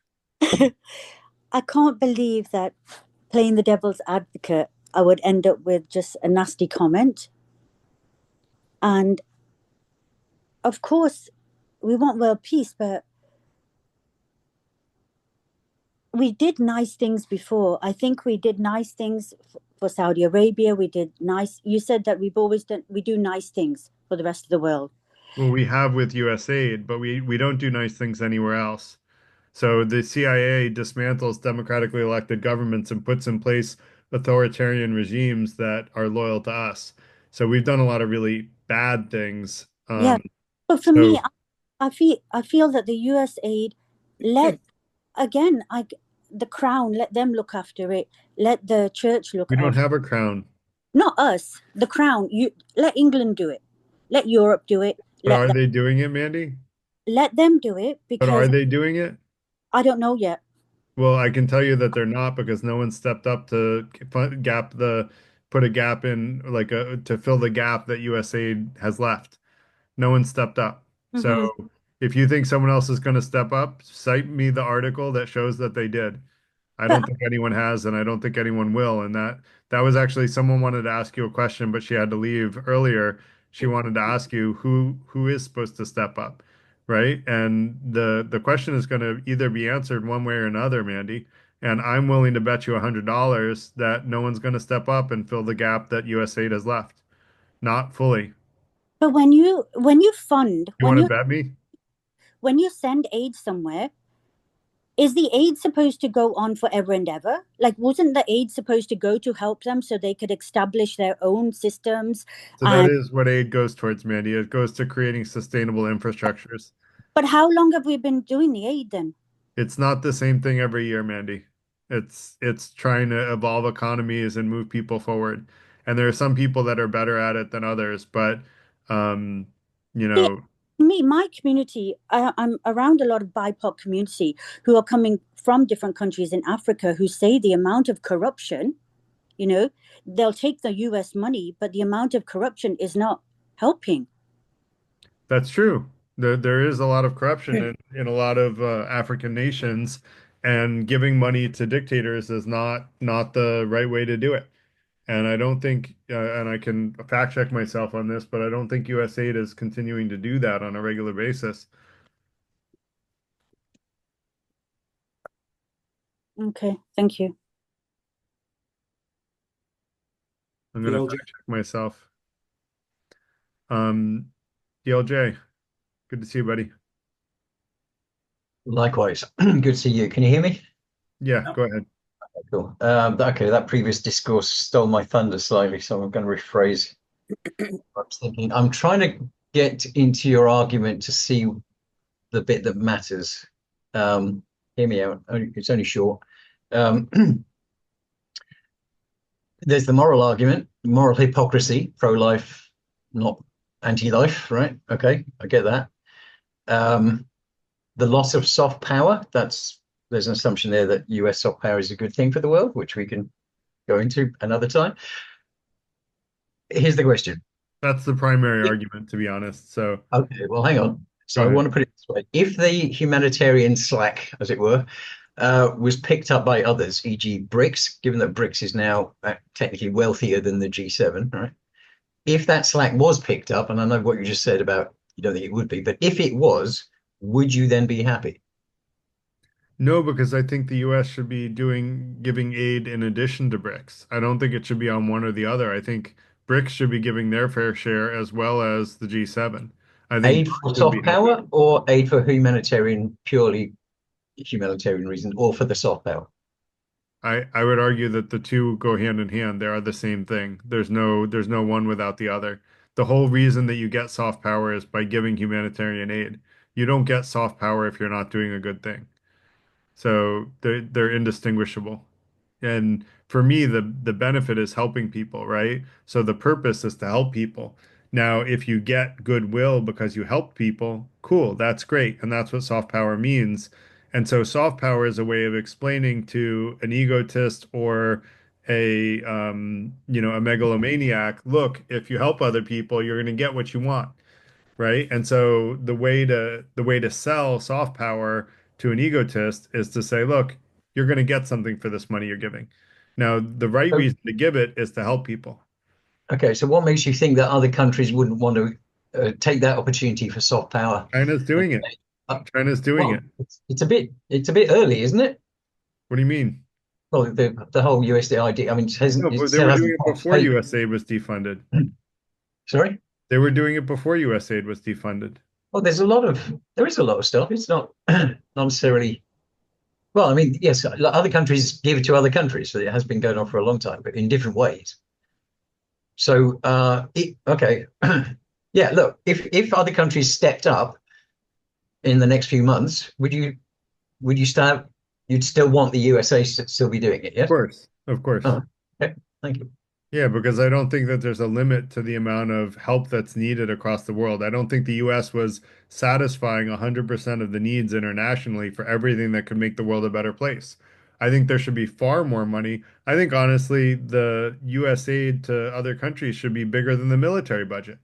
I can't believe that playing the devil's advocate, I would end up with just a nasty comment. And of course, we want world peace, but we did nice things before. I think we did nice things for Saudi Arabia. We did nice. You said that we do nice things for the rest of the world. Well, we have with USAID, but we don't do nice things anywhere else. So the CIA dismantles democratically elected governments and puts in place authoritarian regimes that are loyal to us. So we've done a lot of really bad things. Yeah. But for me, So I feel that the USAID let again, the crown, let them look after it. Let the church look we don't after have a crown. not us, the crown. You let England do it. Let Europe do it. But are they doing it, Mandy? Let them do it But are because they doing it? I don't know yet. Well, I can tell you that they're not because no one stepped up to put a gap in to fill the gap that USAID has left. No one stepped up. So Hmm. if you think someone else is going to step up, cite me the article that shows that they did. I don't But think anyone has, and I don't think anyone will. And that was actually someone wanted to ask you a question, but she had to leave earlier. She wanted to ask you who is supposed to step up, right? And the question is going to either be answered one way or another, Mandy. And I'm willing to bet you $100 that no one's going to step up and fill the gap that USAID has left. Not fully. but when you fund You want to bet me? when you send aid somewhere, is the aid supposed to go on forever and ever? Like, wasn't the aid supposed to go to help them so they could establish their own systems? So that And is what aid goes towards, Mandy. It goes to creating sustainable infrastructures. but how long have we been doing the aid then? It's not the same thing every year, Mandy. It's trying to evolve economies and move people forward. And there are some people that are better at it than others, but um, you See, know, me, my community, I'm around a lot of BIPOC community who are coming from different countries in Africa who say the amount of corruption, you know, they'll take the US money, but the amount of corruption is not helping. that's true. There is a lot of corruption in a lot of African nations, and giving money to dictators is not the right way to do it. And I don't think, and I can fact check myself on this, but I don't think USAID is continuing to do that on a regular basis. Okay, thank you. I'm gonna fact check myself. DLJ, good to see you, buddy. Likewise. Good to see you. Can you hear me? Yeah, go ahead. Cool. Okay, that previous discourse stole my thunder slightly, so I'm going to rephrase what I was thinking. I'm trying to get into your argument to see the bit that matters. Hear me out. It's only short. There's the moral argument, moral hypocrisy, pro-life, not anti-life, right? Okay, I get that. The loss of soft power, there's an assumption there that US soft power is a good thing for the world, which we can go into another time. Here's the question. That's the primary argument, to be honest. So, Okay, well, hang on. So go I ahead. want to put it this way. If the humanitarian slack, as it were, was picked up by others, e.g. BRICS, given that BRICS is now technically wealthier than the G7, right? If that slack was picked up, and I know what you just said about you don't think it would be, but if it was, would you then be happy? No, because I think the US should be giving aid in addition to BRICS. I don't think it should be on one or the other. I think BRICS should be giving their fair share as well as the G7. I think Aid both for would be soft healthy. power or aid for humanitarian, purely humanitarian reason, or for the soft power? I would argue that the two go hand in hand. They are the same thing. There's no one without the other. The whole reason that you get soft power is by giving humanitarian aid. You don't get soft power if you're not doing a good thing. So they're indistinguishable. And for me, the benefit is helping people, right? So the purpose is to help people. Now, if you get goodwill because you help people, cool, that's great. And that's what soft power means. And so soft power is a way of explaining to an egotist or a megalomaniac, look, if you help other people, you're going to get what you want, right? And so the way to sell soft power to an egotist is to say, look, you're going to get something for this money you're giving. Now, the right So, reason to give it is to help people. okay, so what makes you think that other countries wouldn't want to take that opportunity for soft power? China's And doing it. uh, China's doing it. well, it's a bit early, isn't it? What do you mean? Well, the whole USAID idea. I mean, No, it but they still were doing hasn't it got before paid. USAID was defunded. Sorry? They were doing it before USAID was defunded. Well, there is a lot of stuff. It's not not necessarily. Well, I mean, yes, other countries give it to other countries, so it has been going on for a long time, but in different ways. So, okay, yeah. Look, if other countries stepped up in the next few months, would you start? You'd still want the USA to still be doing it, Of yes? course, of course. Oh, okay, thank you. Yeah, because I don't think that there's a limit to the amount of help that's needed across the world. I don't think the US was satisfying 100% of the needs internationally for everything that could make the world a better place. I think there should be far more money. I think honestly, the US aid to other countries should be bigger than the military budget,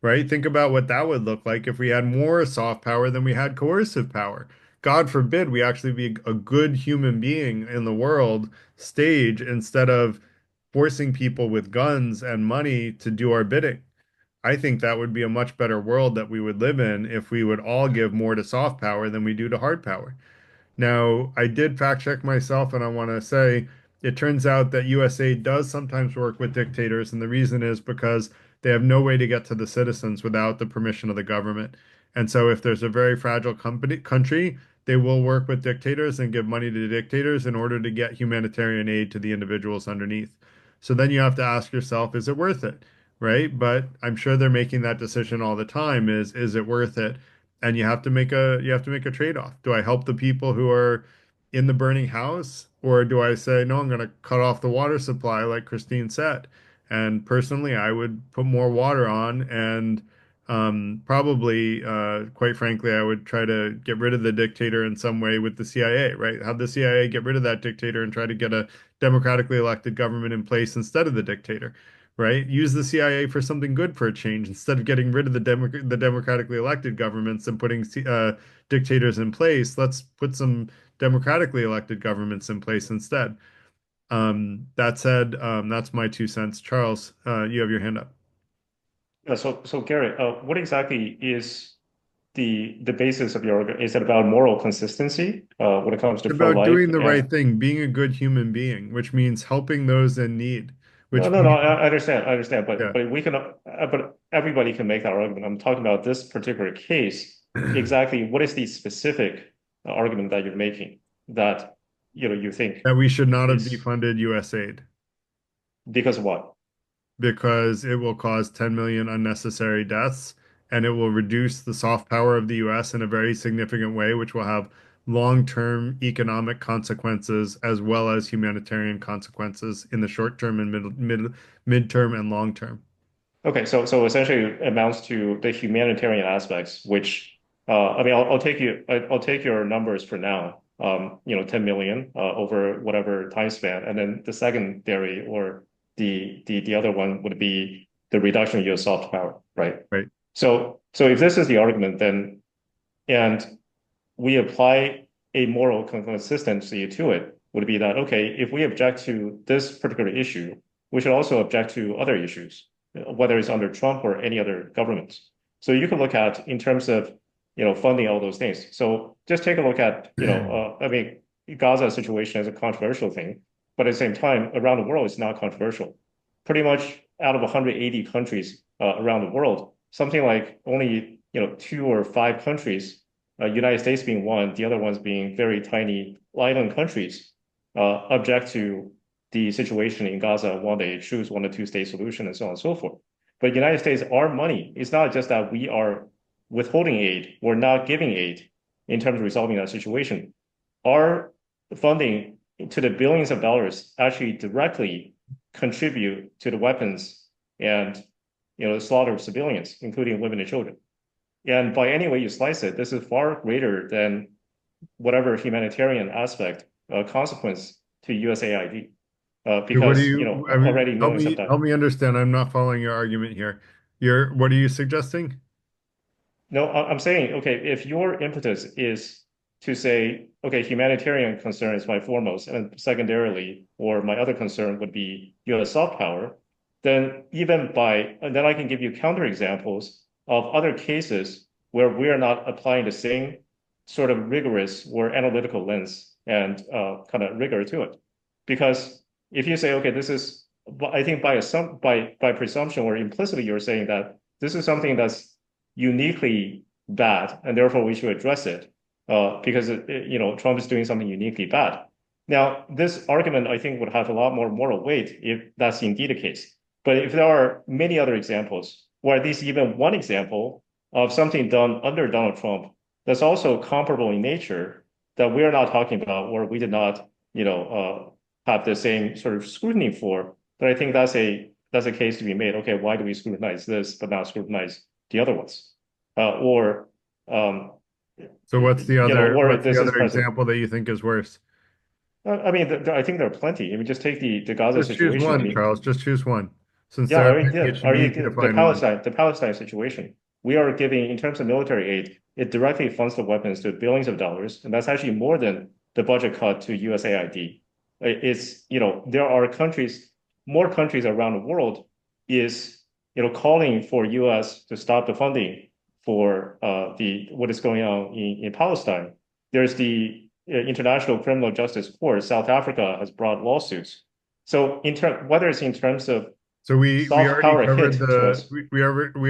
right? Think about what that would look like if we had more soft power than we had coercive power. God forbid we actually be a good human being in the world stage instead of forcing people with guns and money to do our bidding. I think that would be a much better world that we would live in if we would all give more to soft power than we do to hard power. Now, I did fact check myself, and I want to say it turns out that USA does sometimes work with dictators, and the reason is because they have no way to get to the citizens without the permission of the government. And so, if there's a very fragile country, they will work with dictators and give money to dictators in order to get humanitarian aid to the individuals underneath. So then you have to ask yourself, is it worth it? Right? But I'm sure they're making that decision all the time is it worth it? And you have to make a trade-off. Do I help the people who are in the burning house, or do I say no, I'm going to cut off the water supply like Christine said? And personally, I would put more water on and probably, quite frankly, I would try to get rid of the dictator in some way with the CIA, right? Have the CIA get rid of that dictator and try to get a democratically elected government in place instead of the dictator, right? Use the CIA for something good for a change instead of getting rid of the democratically elected governments and putting dictators in place. Let's put some democratically elected governments in place instead. That said, that's my 2 cents. Charles, you have your hand up. Yeah, so Garrett, what exactly is the basis of your is it about moral consistency when it comes to It's about pro-life? doing the right And thing, being a good human being, which means helping those in need, no, which no, no, means, I understand, yeah. but we can, but everybody can make that argument. I'm talking about this particular case. Exactly, what is the specific argument that you're making that you think That we should not have is defunded USAID because of what? because it will cause 10 million unnecessary deaths and it will reduce the soft power of the US in a very significant way, which will have long-term economic consequences as well as humanitarian consequences in the short term and mid-term and long term. Okay, so essentially it amounts to the humanitarian aspects, which I mean, I'll take your numbers for now. 10 million over whatever time span, and then the secondary or the other one would be the reduction of your soft power, right? Right. So if this is the argument, then and we apply a moral consistency to it, would be that okay, if we object to this particular issue, we should also object to other issues, whether it's under Trump or any other governments. So you can look at in terms of funding all those things. So just take a look at I mean, Gaza situation is a controversial thing, but at the same time, around the world, it's not controversial. Pretty much out of 180 countries around the world, something like only 2 or 5 countries, United States being one, the other ones being very tiny island countries, object to the situation in Gaza, want to choose 1 or 2 state solution and so on and so forth. But United States, our money, it's not just that we are withholding aid, we're not giving aid in terms of resolving that situation. Our funding to the billions of dollars actually directly contribute to the weapons and the slaughter of civilians, including women and children. And by any way you slice it, this is far greater than whatever humanitarian aspect consequence to USAID. What do Because I mean, already millions have died. help me understand. I'm not following your argument here. What are you suggesting? No, I'm saying, okay, if your impetus is to say, okay, humanitarian concern is my foremost, and secondarily, or my other concern would be US soft power, then and then I can give you counterexamples of other cases where we are not applying the same sort of rigorous or analytical lens and kind of rigor to it. Because if you say, okay, this is, I think by presumption or implicitly, you're saying that this is something that's uniquely bad, and therefore we should address it because Trump is doing something uniquely bad. Now, this argument I think would have a lot more moral weight if that's indeed the case. But if there are many other examples, or at least even one example of something done under Donald Trump that's also comparable in nature that we're not talking about, or we did not, have the same sort of scrutiny for, then I think that's a case to be made. Okay, why do we scrutinize this but not scrutinize the other ones? Or So what's the other or what's this the is other example that you think is worse? I mean, I think there are plenty. I mean, just take the Gaza Just choose situation. I one, mean, Charles. Just choose one. Since yeah, I there are already many, it did. I should be already easy to did. find one. The Palestine situation. We are giving, in terms of military aid, it directly funds the weapons to billions of dollars, and that's actually more than the budget cut to USAID. There are more countries around the world is, calling for US to stop the funding for what is going on in Palestine. There's the International Criminal Justice Court. South Africa has brought lawsuits. So whether it's in terms of So we soft already power covered hit to the us, we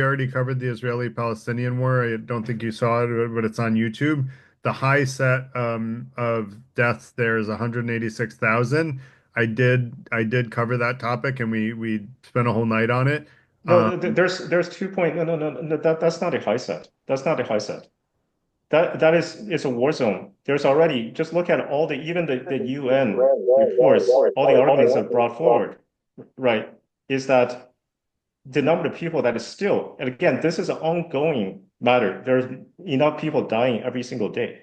already covered the Israeli-Palestinian war. I don't think you saw it, but it's on YouTube. The high set of deaths there is 186,000. I did cover that topic, and we spent a whole night on it. no, there's 2 point. No, that's not a high set. That's not a high set. That is it's a war zone. There's already just look at all even the UN reports, all the arguments that brought forward, right? Is that the number of people that is still, and again, this is an ongoing matter. There's enough people dying every single day.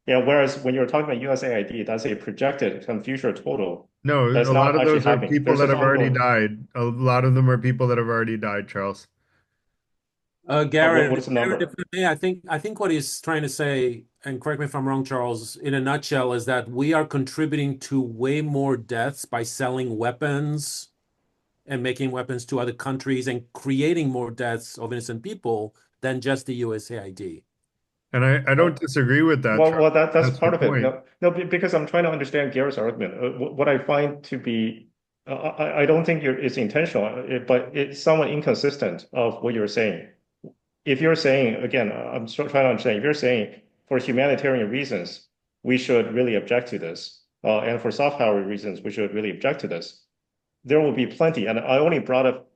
Yeah, whereas when you're talking about USAID, that's a projected some future total No, that's a lot not of actually those are happening. people There's that this have already ongoing. died. A lot of them are people that have already died, Charles. Garrett, What is the very number? differently. I think what he's trying to say, and correct me if I'm wrong, Charles, in a nutshell, is that we are contributing to way more deaths by selling weapons and making weapons to other countries and creating more deaths of innocent people than just the USAID. And I don't disagree with that, Charles. Well, that's That's the part of it. point. No, because I'm trying to understand Garrett's argument. What I find to be, I don't think it's intentional, but it's somewhat inconsistent of what you're saying. If you're saying, again, I'm still trying to understand, if you're saying for humanitarian reasons, we should really object to this, and for soft power reasons, we should really object to this, there will be plenty. And I only brought up,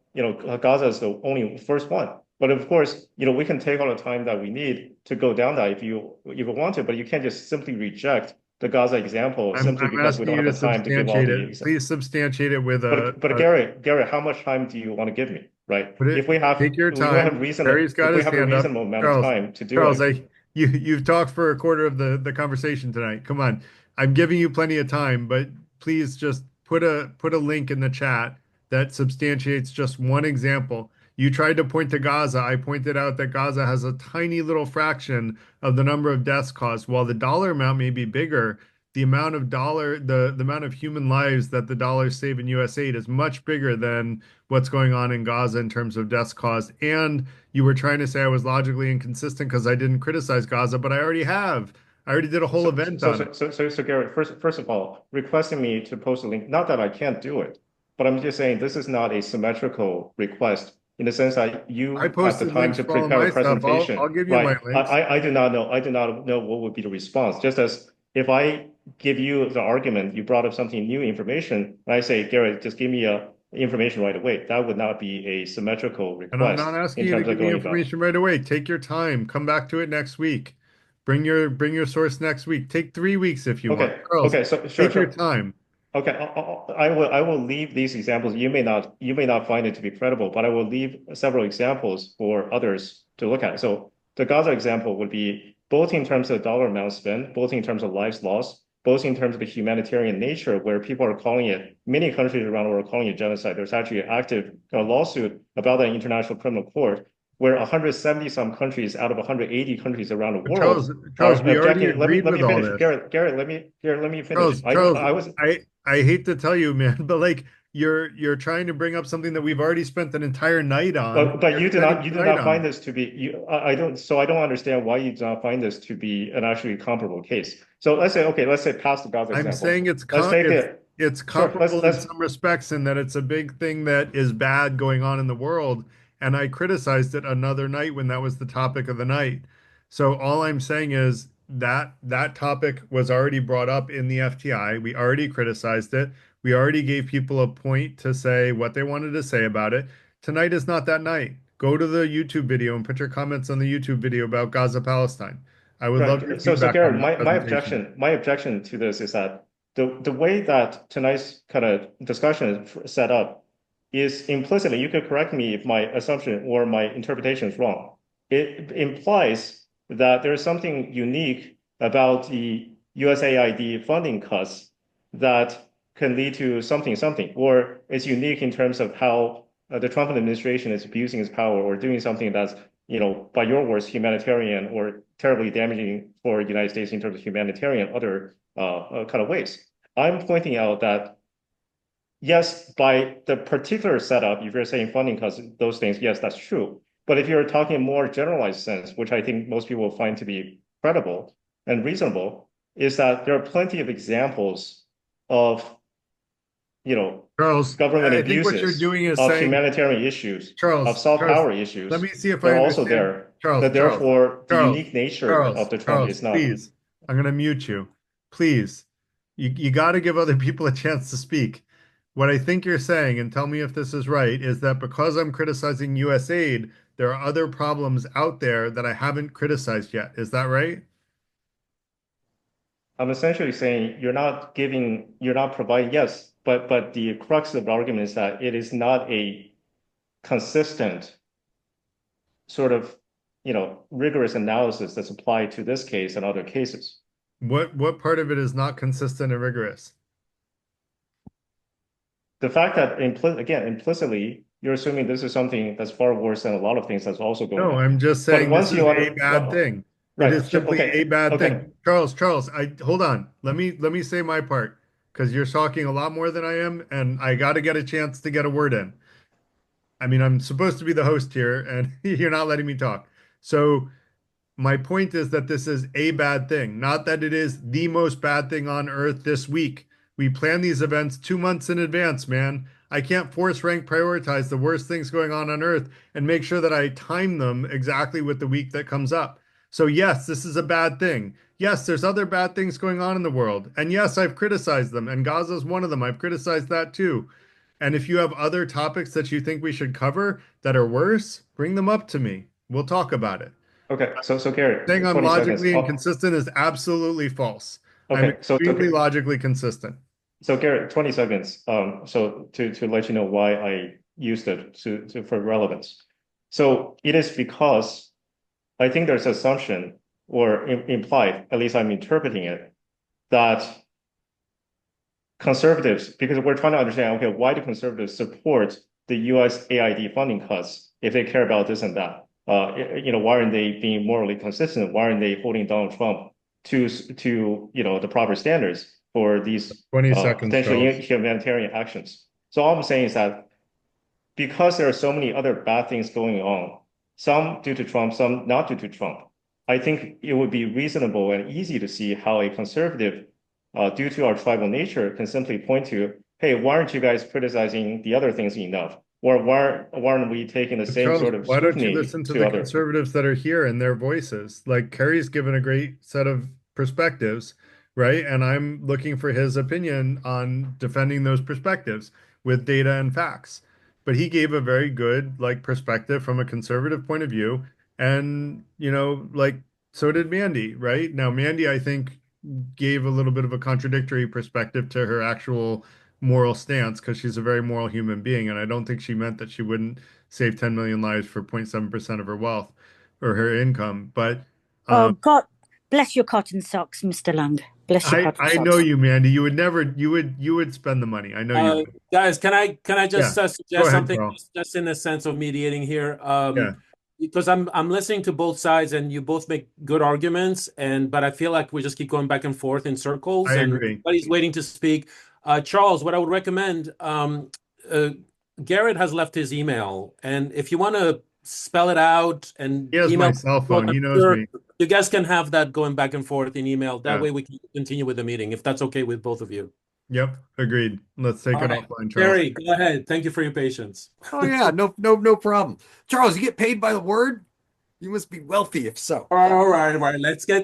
Gaza is the only first one. But of course, we can take all the time that we need to go down that if you want to, but you can't just simply reject the Gaza example simply I'm because we asking don't you have to the time to give all substantiate the it. examples. Please substantiate it with But Garrett, how much time do you want to give me? Right? take your We don't have time. Barry's got if we his have a hand up. reasonable amount of Charles, time to do Charles, it. you've talked for a quarter of the conversation tonight. Come on. I'm giving you plenty of time, but please just put a link in the chat that substantiates just one example. You tried to point to Gaza. I pointed out that Gaza has a tiny little fraction of the number of deaths caused. While the dollar amount may be bigger, the amount of the amount of human lives that the dollars save in USAID is much bigger than what's going on in Gaza in terms of deaths caused. And you were trying to say I was logically inconsistent because I didn't criticize Gaza, but I already have. I already did a whole event on it. So Garrett, first of all, requesting me to post a link, not that I can't do it, but I'm just saying this is not a symmetrical request in the sense that you I have the posted time links to for all prepare my a stuff. presentation. I'll give you my Right. links. I do not know what would be the response. Just as if I give you the argument, you brought up something new information, and I say, Garrett, just give me information right away. That would not be a symmetrical And I'm request not asking in you to terms of give me going about. information right away. Take your time. Come back to it next week. Bring your source next week. Take 3 weeks if you want. Charles, Okay. So sure, take your time. Okay, I will leave these examples. You may not find it to be credible, but I will leave several examples for others to look at. So the Gaza example would be both in terms of dollar amount spent, both in terms of lives lost, both in terms of the humanitarian nature, where people are calling it, many countries around the world are calling it genocide. There's actually an active lawsuit about the International Criminal Court, where 170 some countries out of 180 countries around the But world Charles, are we already objecting. agreed Let me with all finish, this. Garrett. Let me finish. Charles, I was. I hate to tell you, man, but like you're trying to bring up something that we've already spent an entire night on. But you do Spending not tonight on find it. this to be I don't understand why you do not find this to be an actually comparable case. So let's say past the Gaza I'm example. saying Let's take it. it's Sure, comparable in let's some respects in that it's a big thing that is bad going on in the world. and I criticized it another night when that was the topic of the night. So all I'm saying is that that topic was already brought up in the FTI. We already criticized it. We already gave people a point to say what they wanted to say about it. Tonight is not that night. Go to the YouTube video and put your comments on the YouTube video about Gaza, Palestine. I would love your Right. So feedback on Garrett, that my presentation. objection to this is that the way that tonight's kind of discussion is set up is implicitly, you could correct me if my assumption or my interpretation is wrong. It implies that there's something unique about the USAID funding cuts that can lead to something, or it's unique in terms of how the Trump administration is abusing its power or doing something that's, by your words, humanitarian or terribly damaging for the United States in terms of humanitarian other kind of ways. I'm pointing out that, yes, by the particular setup, if you're saying funding cuts, those things, yes, that's true. But if you're talking in more generalized sense, which I think most people find to be credible and reasonable, is that there are plenty of examples of, Charles, government I think what you're abuses doing is of saying, humanitarian issues, of Charles, soft Charles, power let issues me see if that I are also understand. there. Charles, That therefore the Charles, unique nature of the Trump is not. please. I'm going to mute you. Please. You got to give other people a chance to speak. What I think you're saying, and tell me if this is right, is that because I'm criticizing USAID, there are other problems out there that I haven't criticized yet. Is that right? I'm essentially saying you're not providing, yes, but the crux of the argument is that it is not a consistent sort of, rigorous analysis that's applied to this case and other cases. What part of it is not consistent and rigorous? The fact that implicitly, you're assuming this is something that's far worse than a lot of things that's also going on. No, I'm just But saying once this is you a bad thing. It right, is simply okay, a bad okay. thing. Charles, I hold on. Let me say my part because you're talking a lot more than I am, and I got to get a chance to get a word in. I mean, I'm supposed to be the host here, and you're not letting me talk. So my point is that this is a bad thing, not that it is the most bad thing on earth this week. We plan these events 2 months in advance, man. I can't force rank prioritize the worst things going on earth and make sure that I time them exactly with the week that comes up. So, yes, this is a bad thing. Yes, there's other bad things going on in the world. And yes, I've criticized them, and Gaza's one of them. I've criticized that too. And if you have other topics that you think we should cover that are worse, bring them up to me. We'll talk about it. Okay, so Garrett, Saying I'm 20 seconds. logically inconsistent is absolutely false. I'm Okay, extremely logically consistent. So Garrett, 20 seconds. So to let you know why I used it for relevance. So it is because I think there's assumption or implied, at least I'm interpreting it, that conservatives, because we're trying to understand, okay, why do conservatives support the USAID funding cuts if they care about this and that? Why aren't they being morally consistent? Why aren't they holding Donald Trump to the proper standards for these 20 seconds, potentially Charles. humanitarian actions? So all I'm saying is that because there are so many other bad things going on, some due to Trump, some not due to Trump, I think it would be reasonable and easy to see how a conservative, due to our tribal nature, can simply point to, hey, why aren't you guys criticizing the other things enough? Or why aren't we taking the But same Charles, sort of why don't you scrutiny listen to to the other? conservatives that are here and their voices? Like Kerry's given a great set of perspectives, right? And I'm looking for his opinion on defending those perspectives with data and facts. But he gave a very good perspective from a conservative point of view. And, so did Mandy, right? Now, Mandy, I think, gave a little bit of a contradictory perspective to her actual moral stance because she's a very moral human being. And I don't think she meant that she wouldn't save 10 million lives for 0.7% of her wealth or her income. But Oh, God bless your cotton socks, Mr. Lang. Bless your cotton I socks. know you, Mandy. You would never, you would spend the money. I know you would. Guys, can I just Yeah. Go suggest ahead, something Carl. just in the sense of mediating here? Yeah. Because I'm listening to both sides and you both make good arguments, but I feel like we just keep going back and forth in circles I and agree. everybody's waiting to speak. Charles, what I would recommend, Garrett has left his email, and if you want to spell it out and He has email my cell phone. I'm He knows sure me. you guys can have that going back and forth in email. That Yeah. way we can continue with the meeting, if that's okay with both of you. Yep, agreed. Let's take All it right, offline, Charles. Jerry, go ahead. Thank you for your patience. Oh yeah, no problem. Charles, you get paid by the word? You must be wealthy if so. All right.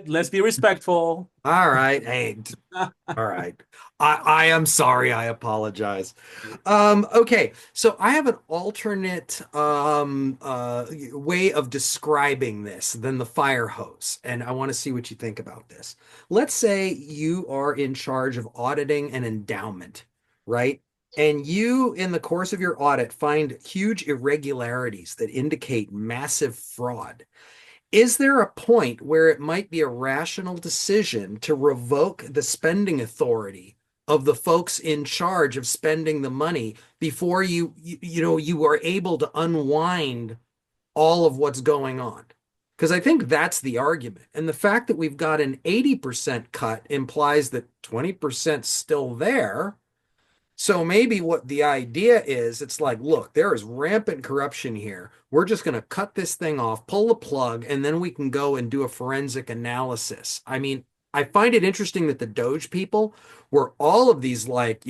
Let's be respectful. All right. Hey, all right. I am sorry. I apologize. Okay, so I have an alternate way of describing this than the fire hose, and I want to see what you think about this. Let's say you are in charge of auditing an endowment, right? And you, in the course of your audit, find huge irregularities that indicate massive fraud. Is there a point where it might be a rational decision to revoke the spending authority of the folks in charge of spending the money before you are able to unwind all of what's going on? Because I think that's the argument. And the fact that we've got an 80% cut implies that 20% still there. So maybe what the idea is, it's like, look, there is rampant corruption here. We're just going to cut this thing off, pull the plug, and then we can go and do a forensic analysis. I mean, I find it interesting that the Doge people were all of these, like,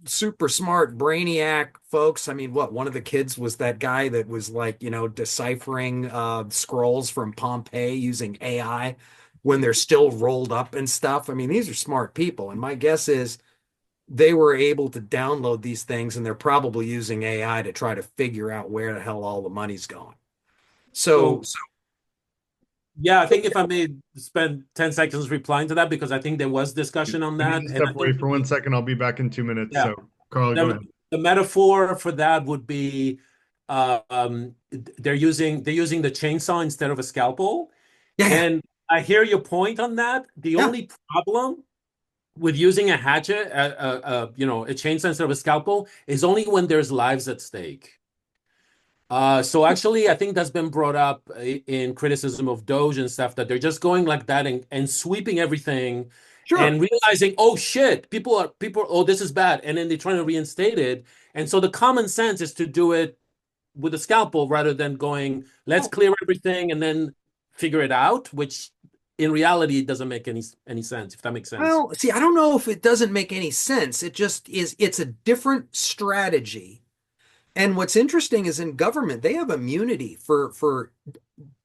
super smart brainiac folks. I mean, what, one of the kids was that guy that was like, deciphering scrolls from Pompeii using AI when they're still rolled up and stuff. I mean, these are smart people. And my guess is they were able to download these things and they're probably using AI to try to figure out where the hell all the money's going. So, Yeah, I think if I may spend 10 seconds replying to that, because I think there was discussion on I that. need to And I step away think for 1 second. I'll be back in 2 minutes. Yeah. So, Carl, go ahead. the metaphor for that would be they're using the chainsaw instead of a scalpel. yeah, And I hear your point on that. The Yeah. only problem with using a hatchet, a chainsaw instead of a scalpel, is only when there's lives at stake. So actually, I think that's been brought up in criticism of Doge and stuff, that they're just going like that and sweeping everything sure. and realizing, oh shit, people, oh, this is bad. And then they're trying to reinstate it. And so the common sense is to do it with a scalpel rather than going, let's clear everything and then figure it out, which in reality, it doesn't make any sense, if that makes sense. Well, see, I don't know if it doesn't make any sense. It just is, it's a different strategy. And what's interesting is in government, they have immunity for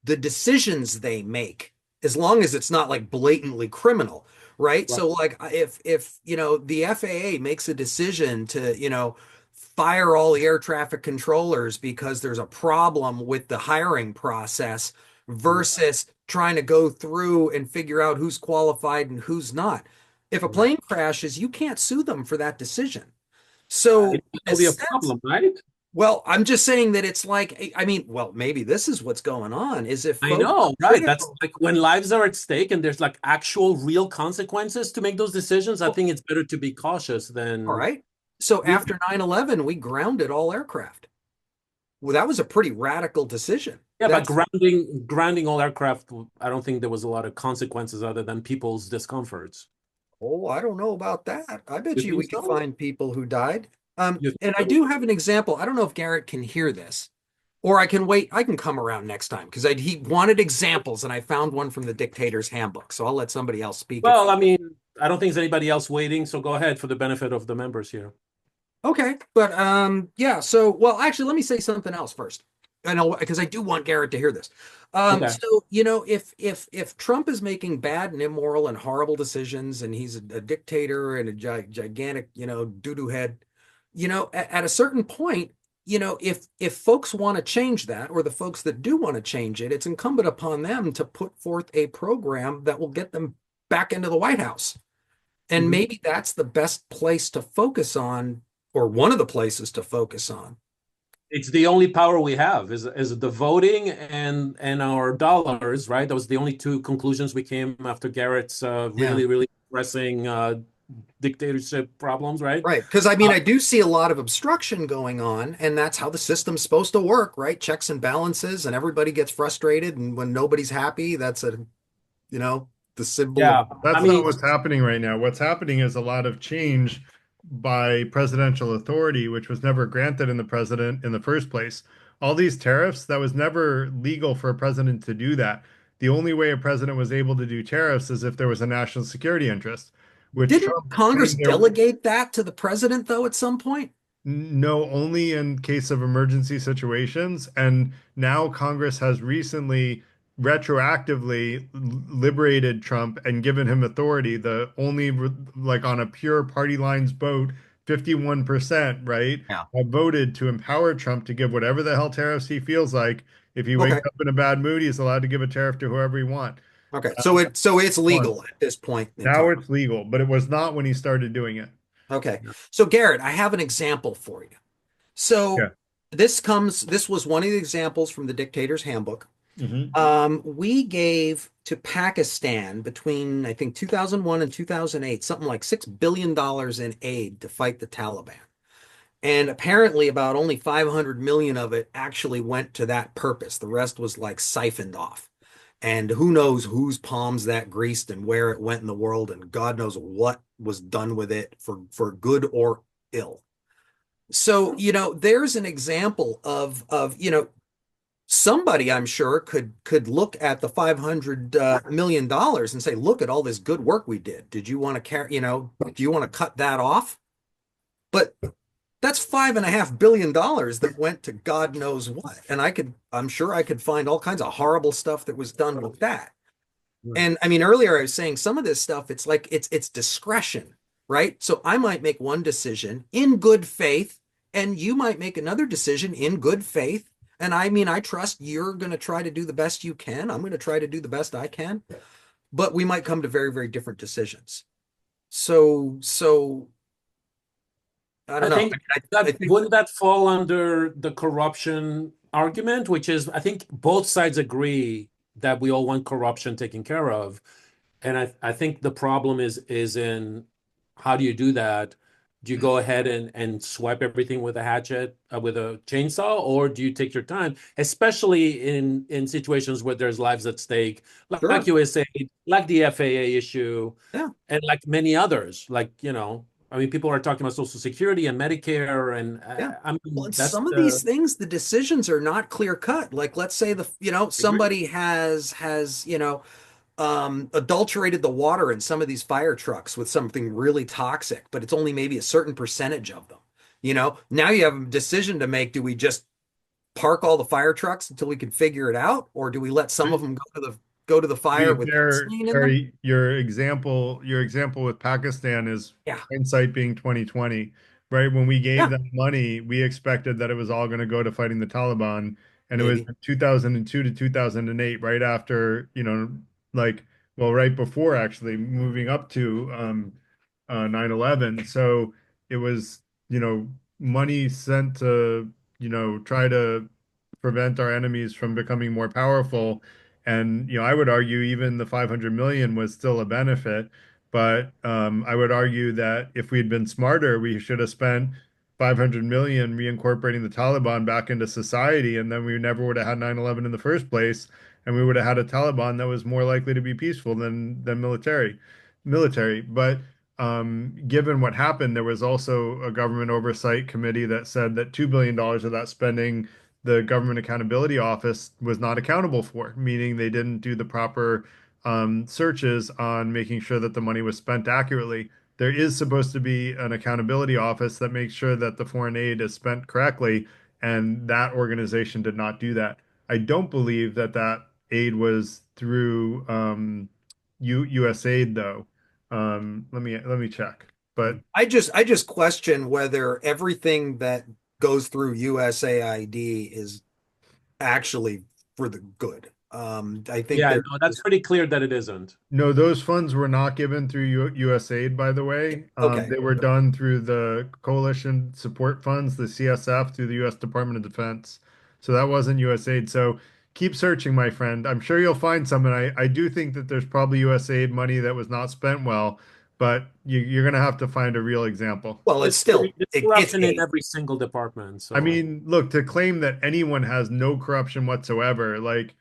the decisions they make, as long as it's not like blatantly criminal, right? So like if the FAA makes a decision to, fire all the air traffic controllers because there's a problem with the hiring process versus trying to go through and figure out who's qualified and who's not. If a plane crashes, you can't sue them for that decision. So It'll be a problem, right? well, I'm just saying that it's like, I mean, well, maybe this is what's going on is if I folks know, are right? critical- That's like when lives are at stake and there's like actual real consequences to make those decisions. I think it's better to be cautious than. all right. So after 9/11, we grounded all aircraft. Well, that was a pretty radical decision. Yeah, That's- but grounding all aircraft, I don't think there was a lot of consequences other than people's discomforts. Oh, I don't know about that. I bet You we think could so? find people who died. You And think I so? do have an example. I don't know if Garrett can hear this, or I can wait. I can come around next time because he wanted examples, and I found one from the Dictator's Handbook. So I'll let somebody else speak. Well, I mean, I don't think there's anybody else waiting, so go ahead for the benefit of the members here. Okay, but yeah. So, well, actually, let me say something else first. I know because I do want Garrett to hear this. Okay. So if Trump is making bad and immoral and horrible decisions, and he's a dictator and a gigantic doo-doo head, at a certain point, if folks want to change that, or the folks that do want to change it, it's incumbent upon them to put forth a program that will get them back into the White House. And maybe that's the best place to focus on, or one of the places to focus on. It's the only power we have is the voting and our dollars, right? That was the only two conclusions we came after Garrett's really pressing dictatorship problems, right? Right. Because I mean, I do see a lot of obstruction going on, and that's how the system's supposed to work, right? Checks and balances, and everybody gets frustrated, and when nobody's happy, that's the symbol. Yeah. That's not what's happening right now. What's happening is a lot of change by presidential authority, which was never granted in the president in the first place. All these tariffs, that was never legal for a president to do that. The only way a president was able to do tariffs is if there was a national security interest. which Didn't Trump Congress claimed there. delegate that to the president, though, at some point? No, only in case of emergency situations. And now Congress has recently retroactively liberated Trump and given him authority. The only like on a pure party lines vote, 51%, right, Yeah. have voted to empower Trump to give whatever the hell tariffs he feels like. If he wakes Okay. up in a bad mood, he's allowed to give a tariff to whoever he wants. Okay. So it's One. legal at this point in Now time. it's legal, but it was not when he started doing it. Okay. So Garrett, I have an example for you. Yeah. So this was one of the examples from the Dictator's Handbook. We gave to Pakistan between, I think, 2001 and 2008, something like $6 billion in aid to fight the Taliban. And apparently about only 500 million of it actually went to that purpose. The rest was like siphoned off. And who knows whose palms that greased and where it went in the world, and God knows what was done with it for good or ill. So, there's an example of somebody I'm sure could look at the $500 million and say, look at all this good work we did. Did you want to do you want to cut that off? But that's $5.5 billion that went to God knows what. And I'm sure I could find all kinds of horrible stuff that was done with that. And I mean, earlier I was saying some of this stuff, it's like it's discretion, right? So I might make one decision in good faith, and you might make another decision in good faith. And I mean, I trust you're going to try to do the best you can. I'm going to try to do the best I can, but we might come to very, very different decisions. So I don't know. think wouldn't that fall under the corruption argument, which is, I think both sides agree that we all want corruption taken care of. And I think the problem is in how do you do that? Do you go ahead and swipe everything with a hatchet, with a chainsaw, or do you take your time, especially in situations where there's lives at stake, like Sure. USAID, like the FAA issue, Yeah. and like many others, like, I mean, people are talking about Social Security and Medicare, and Yeah. I mean, Well, that's some of these things, the decisions are not clear cut. Like, let's say somebody has adulterated the water in some of these fire trucks with something really toxic, but it's only maybe a certain percentage of them. Now you have a decision to make. Do we just park all the fire trucks until we can figure it out, or do we let some of them go to the fire with gasoline in them? Your example with Pakistan is Yeah. hindsight being 2020, right? When we gave Yeah. that money, we expected that it was all going to go to fighting the Taliban, and it was Maybe. 2002 to 2008, right after, like, well, right before actually moving up to 9/11. So it was, money sent to, try to prevent our enemies from becoming more powerful. And I would argue even the 500 million was still a benefit, but I would argue that if we'd been smarter, we should have spent 500 million reincorporating the Taliban back into society, and then we never would have had 9/11 in the first place, and we would have had a Taliban that was more likely to be peaceful than military. But given what happened, there was also a government oversight committee that said that $2 billion of that spending the Government Accountability Office was not accountable for, meaning they didn't do the proper searches on making sure that the money was spent accurately. There is supposed to be an accountability office that makes sure that the foreign aid is spent correctly, and that organization did not do that. I don't believe that aid was through USAID though. Let me check. But I just question whether everything that goes through USAID is actually for the good. I think no, that's pretty clear that it isn't. no, those funds were not given through USAID, by the way. Okay. They were done through the Coalition Support Funds, the CSF, through the U.S. Department of Defense. So that wasn't USAID. So keep searching, my friend. I'm sure you'll find some. And I do think that there's probably USAID money that was not spent well, but you're going to have to find a real example. Well, it's still It's corruption in every single department. So I mean, look, to claim that anyone has no corruption whatsoever, like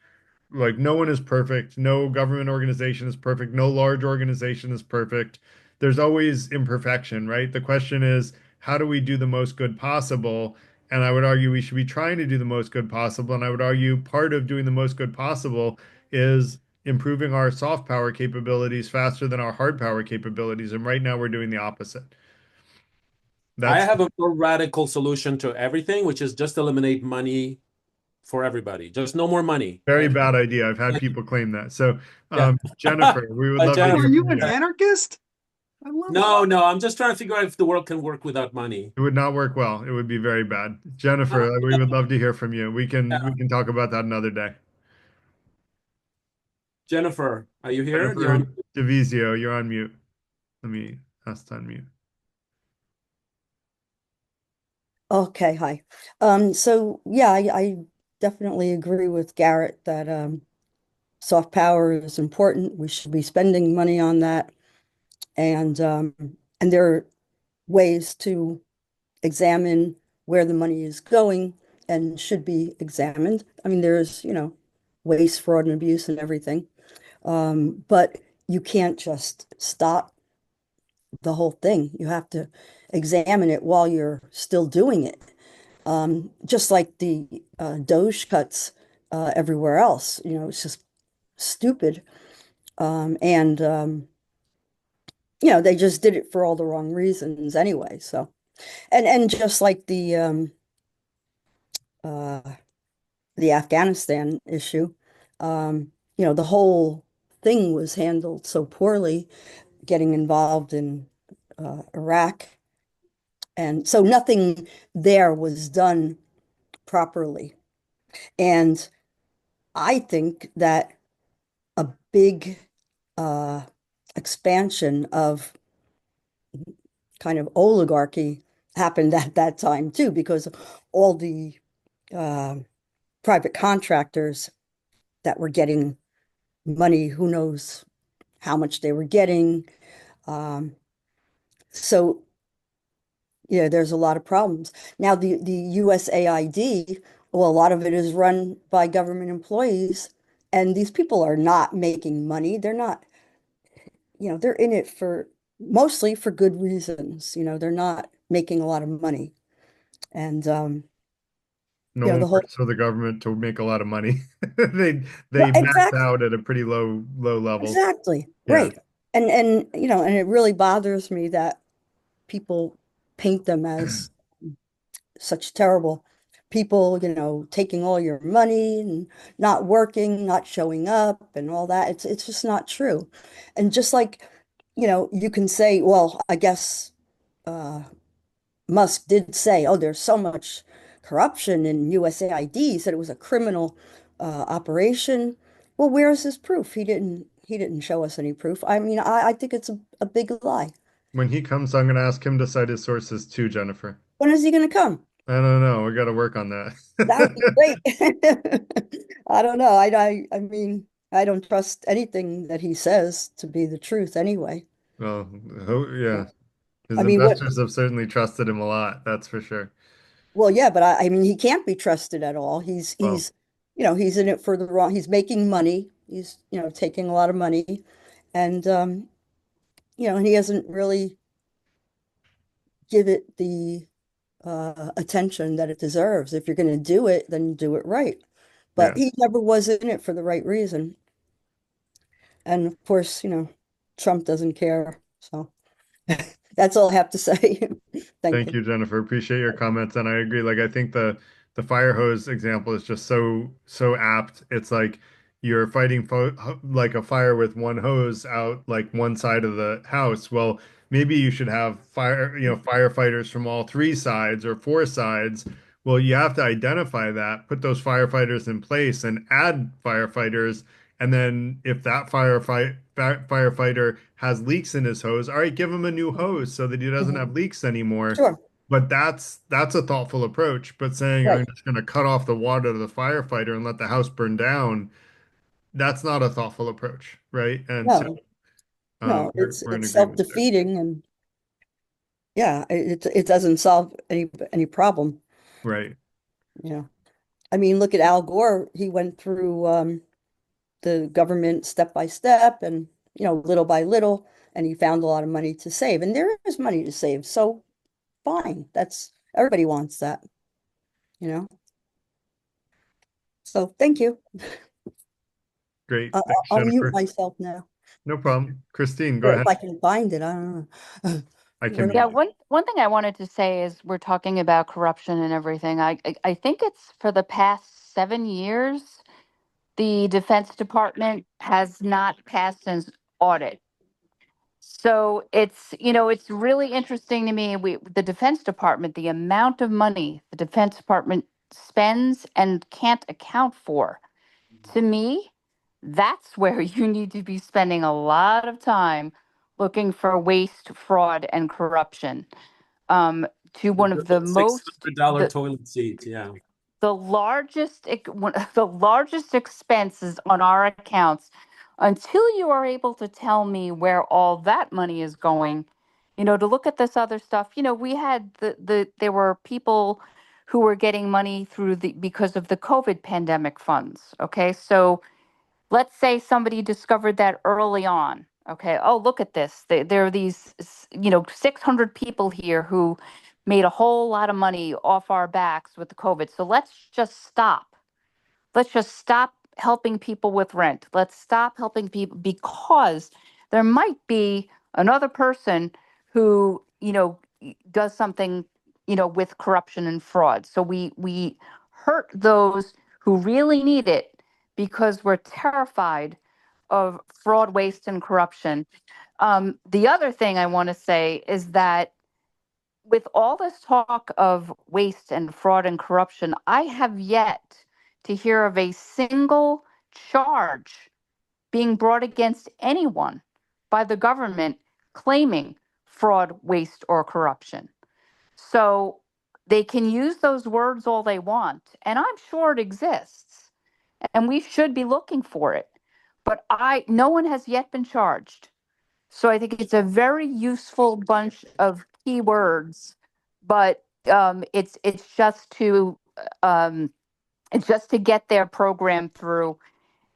no one is perfect. No government organization is perfect. No large organization is perfect. There's always imperfection, right? The question is, how do we do the most good possible? And I would argue we should be trying to do the most good possible. And I would argue part of doing the most good possible is improving our soft power capabilities faster than our hard power capabilities. And right now we're doing the opposite. I That's have a more radical solution to everything, which is just eliminate money for everybody. Just no more money. very bad idea. I've had people claim that. So, Yeah. Jennifer, we would love to Jennifer, hear Are you from an you. anarchist? I love No, no, I'm just trying to figure out if the world can work without money. It would not work well. It would be very bad. Jennifer, we would love to hear from you. We can talk about that another day. Jennifer, are you here? You're Jennifer on. Divisio, you're on mute. Let me ask to unmute. Okay, hi. So yeah, I definitely agree with Garrett that soft power is important. We should be spending money on that. And there are ways to examine where the money is going and should be examined. I mean, there's, waste, fraud, and abuse and everything. But you can't just stop the whole thing. You have to examine it while you're still doing it. Just like the Doge cuts everywhere else, it's just stupid. They just did it for all the wrong reasons anyway. So, and just like uh, the Afghanistan issue, the whole thing was handled so poorly, getting involved in Iraq. And so nothing there was done properly. And I think that a big expansion of kind of oligarchy happened at that time too, because all the uh, private contractors that were getting money, who knows how much they were getting. So, there's a lot of problems. Now, the USAID, well, a lot of it is run by government employees, and these people are not making money. They're not, they're in it for mostly for good reasons. They're not making a lot of money. And No one the whole works for the government to make a lot of money. They Right, they max exactly, out at a pretty low level. exactly, Yeah. right. And it really bothers me that people paint them as such terrible people, taking all your money and not working, not showing up and all that. It's just not true. And just like, you can say, well, I guess uh Musk did say, oh, there's so much corruption in USAID. He said it was a criminal operation. Well, where's his proof? He didn't show us any proof. I mean, I think it's a big lie. When he comes, I'm going to ask him to cite his sources too, Jennifer. When is he going to come? I don't know. We got to work on that. That would be great. I don't know. I mean, I don't trust anything that he says to be the truth anyway. Well, yeah. His I mean, what? investors have certainly trusted him a lot, that's for sure. Well, yeah, but I mean, he can't be trusted at all. He's Well, he's he's in it for the wrong. He's making money. He's taking a lot of money, and and he hasn't really give it the attention that it deserves. If you're going to do it, then do it right. But yeah. he never was in it for the right reason. And of course, Trump doesn't care. So that's all I have to say. Thank Thank you. you, Jennifer. Appreciate your comments. And I agree. Like, I think the fire hose example is just so apt. It's like you're fighting like a fire with one hose out like one side of the house. Well, maybe you should have firefighters from all three sides or four sides. Well, you have to identify that, put those firefighters in place and add firefighters. And then if that firefighter has leaks in his hose, all right, give him a new hose so that he doesn't Mhm. have leaks anymore. Sure. But that's a thoughtful approach. But saying Right. I'm just going to cut off the water to the firefighter and let the house burn down, that's not a thoughtful approach, right? And so No, no, we're it's we're in it's agreement there, self-defeating, and yeah, it doesn't solve any problem. right? I mean, look at Al Gore. He went through the government step by step and, little by little, and he found a lot of money to save. And there is money to save. So fine. That's everybody wants that, you know. So thank you. Great. Thanks, I'll mute Jennifer. myself now, No problem. Christine, go or if ahead. I can find it. I don't know. I can When Yeah, mute you. one thing I wanted to say is we're talking about corruption and everything. I think it's for the past 7 years, the Defense Department has not passed an audit. So it's really interesting to me. The Defense Department, the amount of money the Defense Department spends and can't account for. To me, that's where you need to be spending a lot of time looking for waste, fraud, and corruption. To one of the most $600 toilet seat. Yeah. the largest one of the largest expenses on our accounts, until you are able to tell me where all that money is going, to look at this other stuff. We had there were people who were getting money through the because of the COVID pandemic funds. Okay, so let's say somebody discovered that early on. Okay, oh, look at this. There are these 600 people here who made a whole lot of money off our backs with the COVID. So let's just stop helping people with rent. Let's stop helping people because there might be another person who does something with corruption and fraud. So we hurt those who really need it because we're terrified of fraud, waste, and corruption. The other thing I want to say is that with all this talk of waste and fraud and corruption, I have yet to hear of a single charge being brought against anyone by the government claiming fraud, waste, or corruption. So they can use those words all they want, and I'm sure it exists, and we should be looking for it. But no one has yet been charged. So I think it's a very useful bunch of keywords, but um, it's just to get their program through.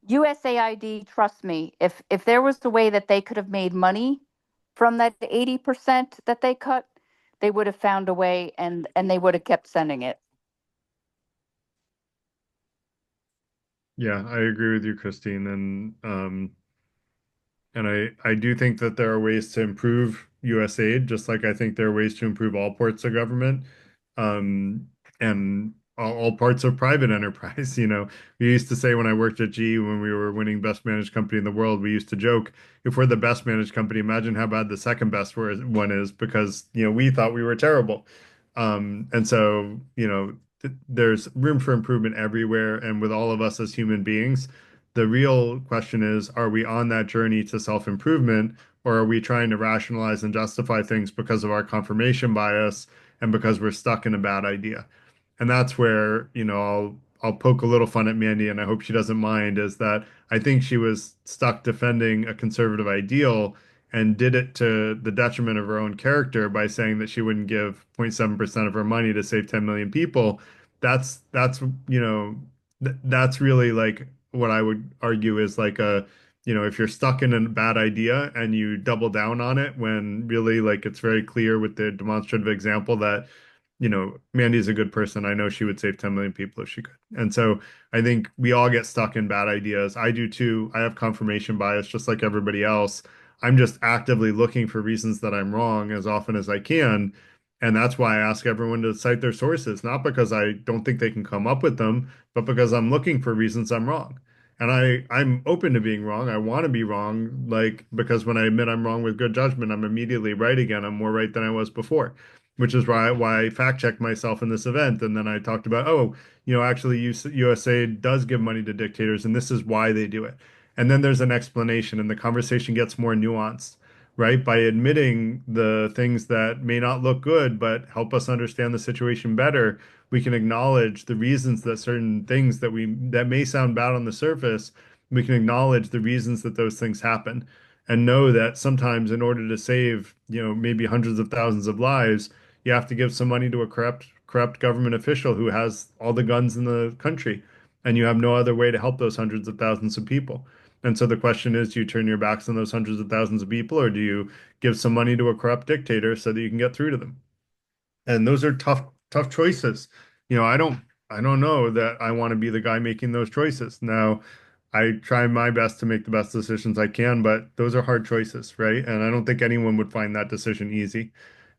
USAID, trust me, if there was the way that they could have made money from that 80% that they cut, they would have found a way and they would have kept sending it. Yeah, I agree with you, Christine. And I do think that there are ways to improve USAID, just like I think there are ways to improve all parts of government, and all parts of private enterprise. We used to say when I worked at GE, when we were winning best managed company in the world, we used to joke, if we're the best managed company, imagine how bad the second best one is, because we thought we were terrible. And so there's room for improvement everywhere, and with all of us as human beings. The real question is, are we on that journey to self-improvement, or are we trying to rationalize and justify things because of our confirmation bias and because we're stuck in a bad idea? And that's where, I'll poke a little fun at Mandy, and I hope she doesn't mind, is that I think she was stuck defending a conservative ideal and did it to the detriment of her own character by saying that she wouldn't give 0.7% of her money to save 10 million people. That's that's really like what I would argue is like if you're stuck in a bad idea and you double down on it when really like it's very clear with the demonstrative example that Mandy's a good person. I know she would save 10 million people if she could. And so I think we all get stuck in bad ideas. I do too. I have confirmation bias just like everybody else. I'm just actively looking for reasons that I'm wrong as often as I can. And that's why I ask everyone to cite their sources, not because I don't think they can come up with them, but because I'm looking for reasons I'm wrong. And I'm open to being wrong. I want to be wrong, like because when I admit I'm wrong with good judgment, I'm immediately right again. I'm more right than I was before, which is why I fact checked myself in this event. And then I talked about, oh, actually USA does give money to dictators, and this is why they do it. And then there's an explanation, and the conversation gets more nuanced, right? By admitting the things that may not look good, but help us understand the situation better, we can acknowledge the reasons that certain things that may sound bad on the surface, we can acknowledge the reasons that those things happen and know that sometimes in order to save, maybe hundreds of thousands of lives, you have to give some money to a corrupt government official who has all the guns in the country, and you have no other way to help those hundreds of thousands of people. And so the question is, do you turn your backs on those hundreds of thousands of people, or do you give some money to a corrupt dictator so that you can get through to them? And those are tough choices. I don't know that I want to be the guy making those choices. Now, I try my best to make the best decisions I can, but those are hard choices, right? And I don't think anyone would find that decision easy.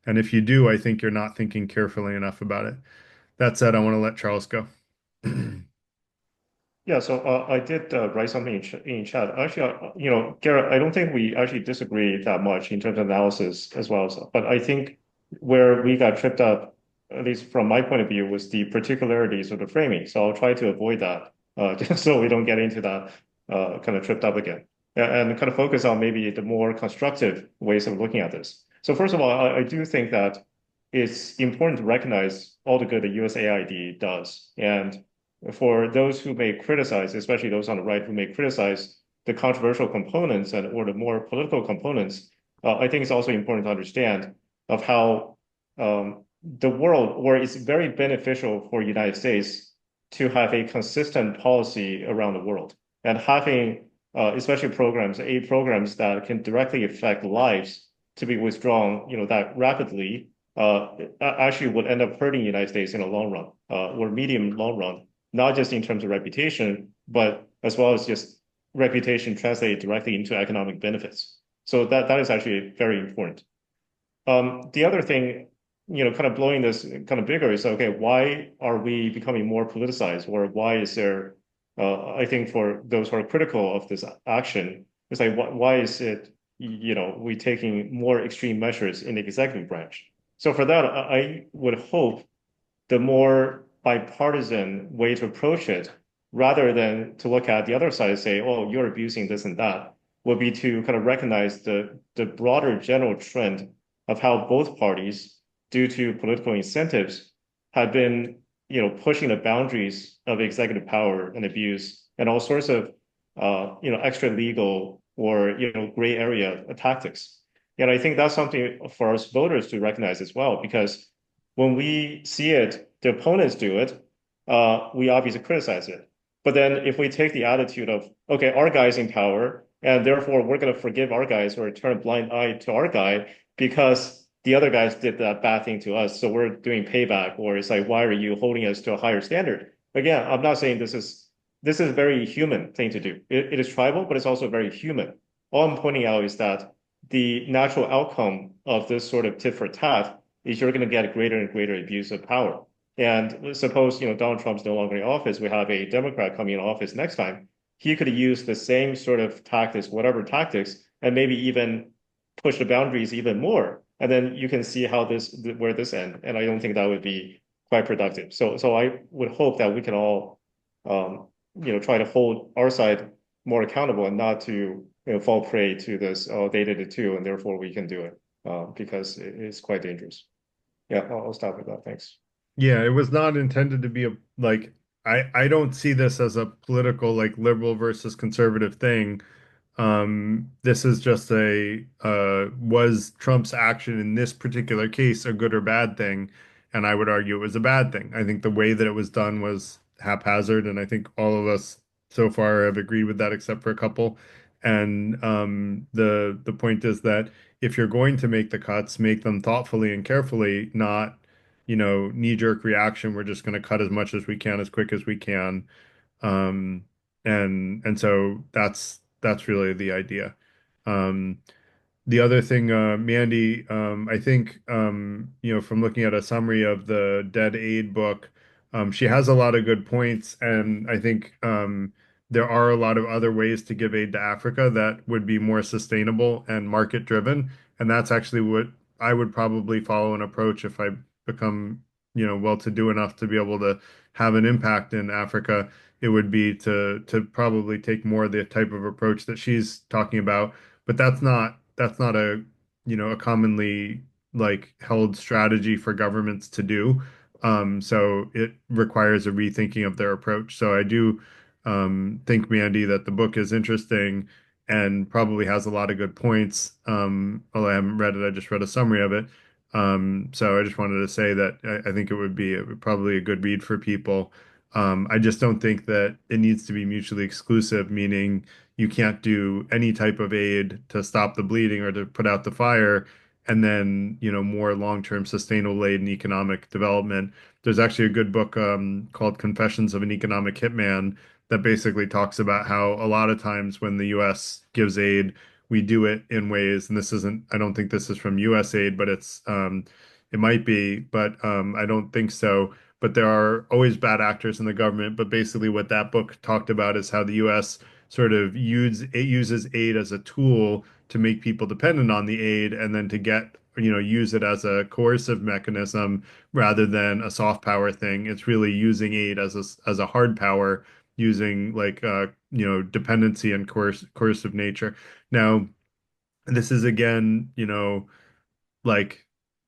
And if you do, I think you're not thinking carefully enough about it. That said, I want to let Charles go. Yeah, so I did write something in chat. Actually, Garrett, I don't think we actually disagree that much in terms of analysis as well. So, but I think where we got tripped up, at least from my point of view, was the particularities of the framing. So I'll try to avoid that, just so we don't get into that kind of tripped up again, and kind of focus on maybe the more constructive ways of looking at this. So first of all, I do think that it's important to recognize all the good that USAID does, and for those who may criticize, especially those on the right who may criticize the controversial components and or the more political components, I think it's also important to understand of how the world, or it's very beneficial for the United States to have a consistent policy around the world and having especially programs, aid programs that can directly affect lives to be withdrawn, that rapidly actually would end up hurting the United States in the long run or medium long run, not just in terms of reputation, but as well as just reputation translated directly into economic benefits. So that is actually very important. The other thing, kind of blowing this kind of bigger is, okay, why are we becoming more politicized, or why is there, I think for those who are critical of this action, it's like, why is it, we taking more extreme measures in the executive branch? So for that, I would hope the more bipartisan way to approach it, rather than to look at the other side and say, oh, you're abusing this and that, would be to kind of recognize the broader general trend of how both parties, due to political incentives, have been, pushing the boundaries of executive power and abuse and all sorts of, extra legal or, gray area tactics. And I think that's something for us voters to recognize as well, because when we see it, the opponents do it, we obviously criticize it. But then if we take the attitude of, okay, our guy's in power, and therefore we're going to forgive our guys or turn a blind eye to our guy because the other guys did that bad thing to us, so we're doing payback, or it's like, why are you holding us to a higher standard? Again, I'm not saying this is a very human thing to do. It is tribal, but it's also very human. All I'm pointing out is that the natural outcome of this sort of tit for tat is you're going to get greater and greater abuse of power. And suppose, Donald Trump's no longer in office, we have a Democrat coming in office next time. He could use the same sort of tactics, whatever tactics, and maybe even push the boundaries even more. And then you can see where this ends. And I don't think that would be quite productive. So I would hope that we can all, try to hold our side more accountable and not to, fall prey to this, oh, they did it too, and therefore we can do it, because it's quite dangerous. Yeah, I'll stop with that. Thanks. Yeah, it was not intended to be I don't see this as a political like liberal versus conservative thing. This is just was Trump's action in this particular case a good or bad thing? And I would argue it was a bad thing. I think the way that it was done was haphazard, and I think all of us so far have agreed with that except for a couple. And the point is that if you're going to make the cuts, make them thoughtfully and carefully, not, knee-jerk reaction. We're just going to cut as much as we can, as quick as we can. Um, and so that's really the idea. Um, the other thing, Mandy, I think, from looking at a summary of the Dead Aid book, she has a lot of good points, and I think there are a lot of other ways to give aid to Africa that would be more sustainable and market driven, and that's actually what I would probably follow an approach if I become, well-to-do enough to be able to have an impact in Africa. It would be to probably take more of the type of approach that she's talking about, but that's not a commonly like held strategy for governments to do. So it requires a rethinking of their approach. So I do think, Mandy, that the book is interesting and probably has a lot of good points. Although I haven't read it, I just read a summary of it. So I just wanted to say that I think it would be probably a good read for people. I just don't think that it needs to be mutually exclusive, meaning you can't do any type of aid to stop the bleeding or to put out the fire, and then, more long-term sustainable aid and economic development. There's actually a good book called Confessions of an Economic Hitman that basically talks about how a lot of times when the US gives aid, we do it in ways, and this isn't, I don't think this is from USAID, but it might be, but I don't think so. But there are always bad actors in the government. But basically, what that book talked about is how the US sort of uses aid as a tool to make people dependent on the aid and then to get, use it as a coercive mechanism rather than a soft power thing. It's really using aid as a hard power, using like dependency and coercive nature. Now, this is again, like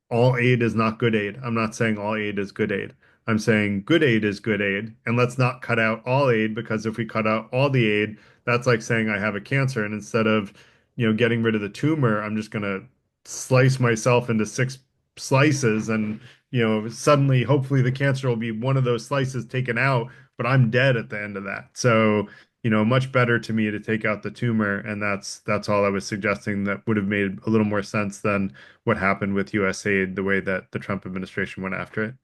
all aid is not good aid. I'm not saying all aid is good aid. I'm saying good aid is good aid. And let's not cut out all aid, because if we cut out all the aid, that's like saying I have a cancer. And instead of, getting rid of the tumor, I'm just going to slice myself into six slices. And, suddenly, hopefully the cancer will be one of those slices taken out, but I'm dead at the end of that. So, much better to me to take out the tumor. And that's all I was suggesting that would have made a little more sense than what happened with USAID, the way that the Trump administration went after it.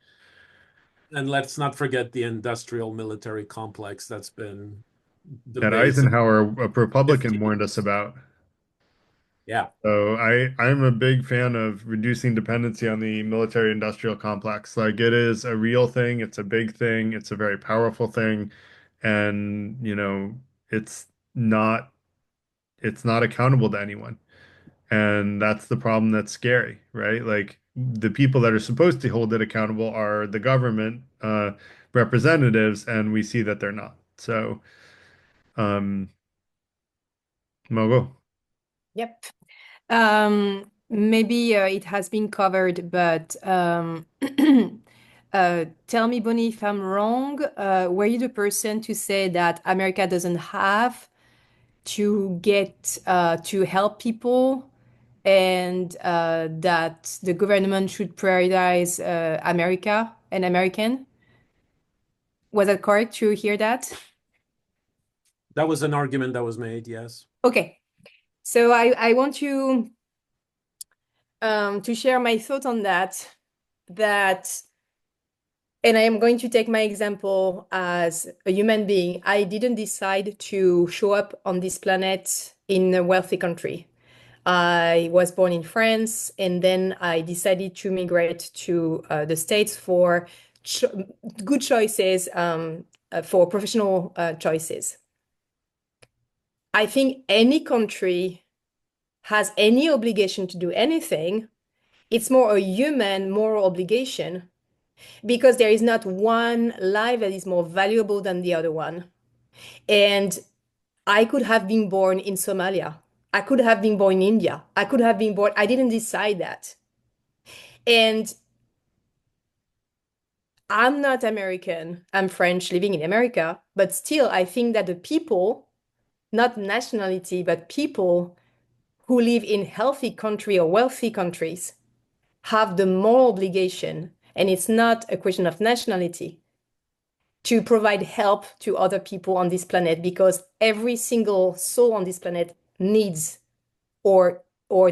And let's not forget the industrial military complex that's been the That base of Eisenhower, a Republican, 50 warned us years. about. Yeah. So I'm a big fan of reducing dependency on the military industrial complex. Like it is a real thing, it's a big thing, it's a very powerful thing, and it's not it's not accountable to anyone. And that's the problem that's scary, right? Like the people that are supposed to hold it accountable are the government representatives, and we see that they're not. So, Mogo. Yep. Maybe it has been covered, but tell me, Bonnie, if I'm wrong. Were you the person to say that America doesn't have to get to help people, and that the government should prioritize America and American? Was that correct to hear that? That was an argument that was made, yes. Okay. So I want to share my thought on that, and I am going to take my example as a human being. I didn't decide to show up on this planet in a wealthy country. I was born in France, and then I decided to migrate to the States for good choices, for professional choices. I think any country has any obligation to do anything. It's more a human moral obligation, because there is not one life that is more valuable than the other one. And I could have been born in Somalia. I could have been born in India. I could have been born, I didn't decide that. And I'm not American, I'm French living in America, but still I think that the people, not nationality, but people who live in healthy country or wealthy countries have the moral obligation, and it's not a question of nationality, to provide help to other people on this planet, because every single soul on this planet needs or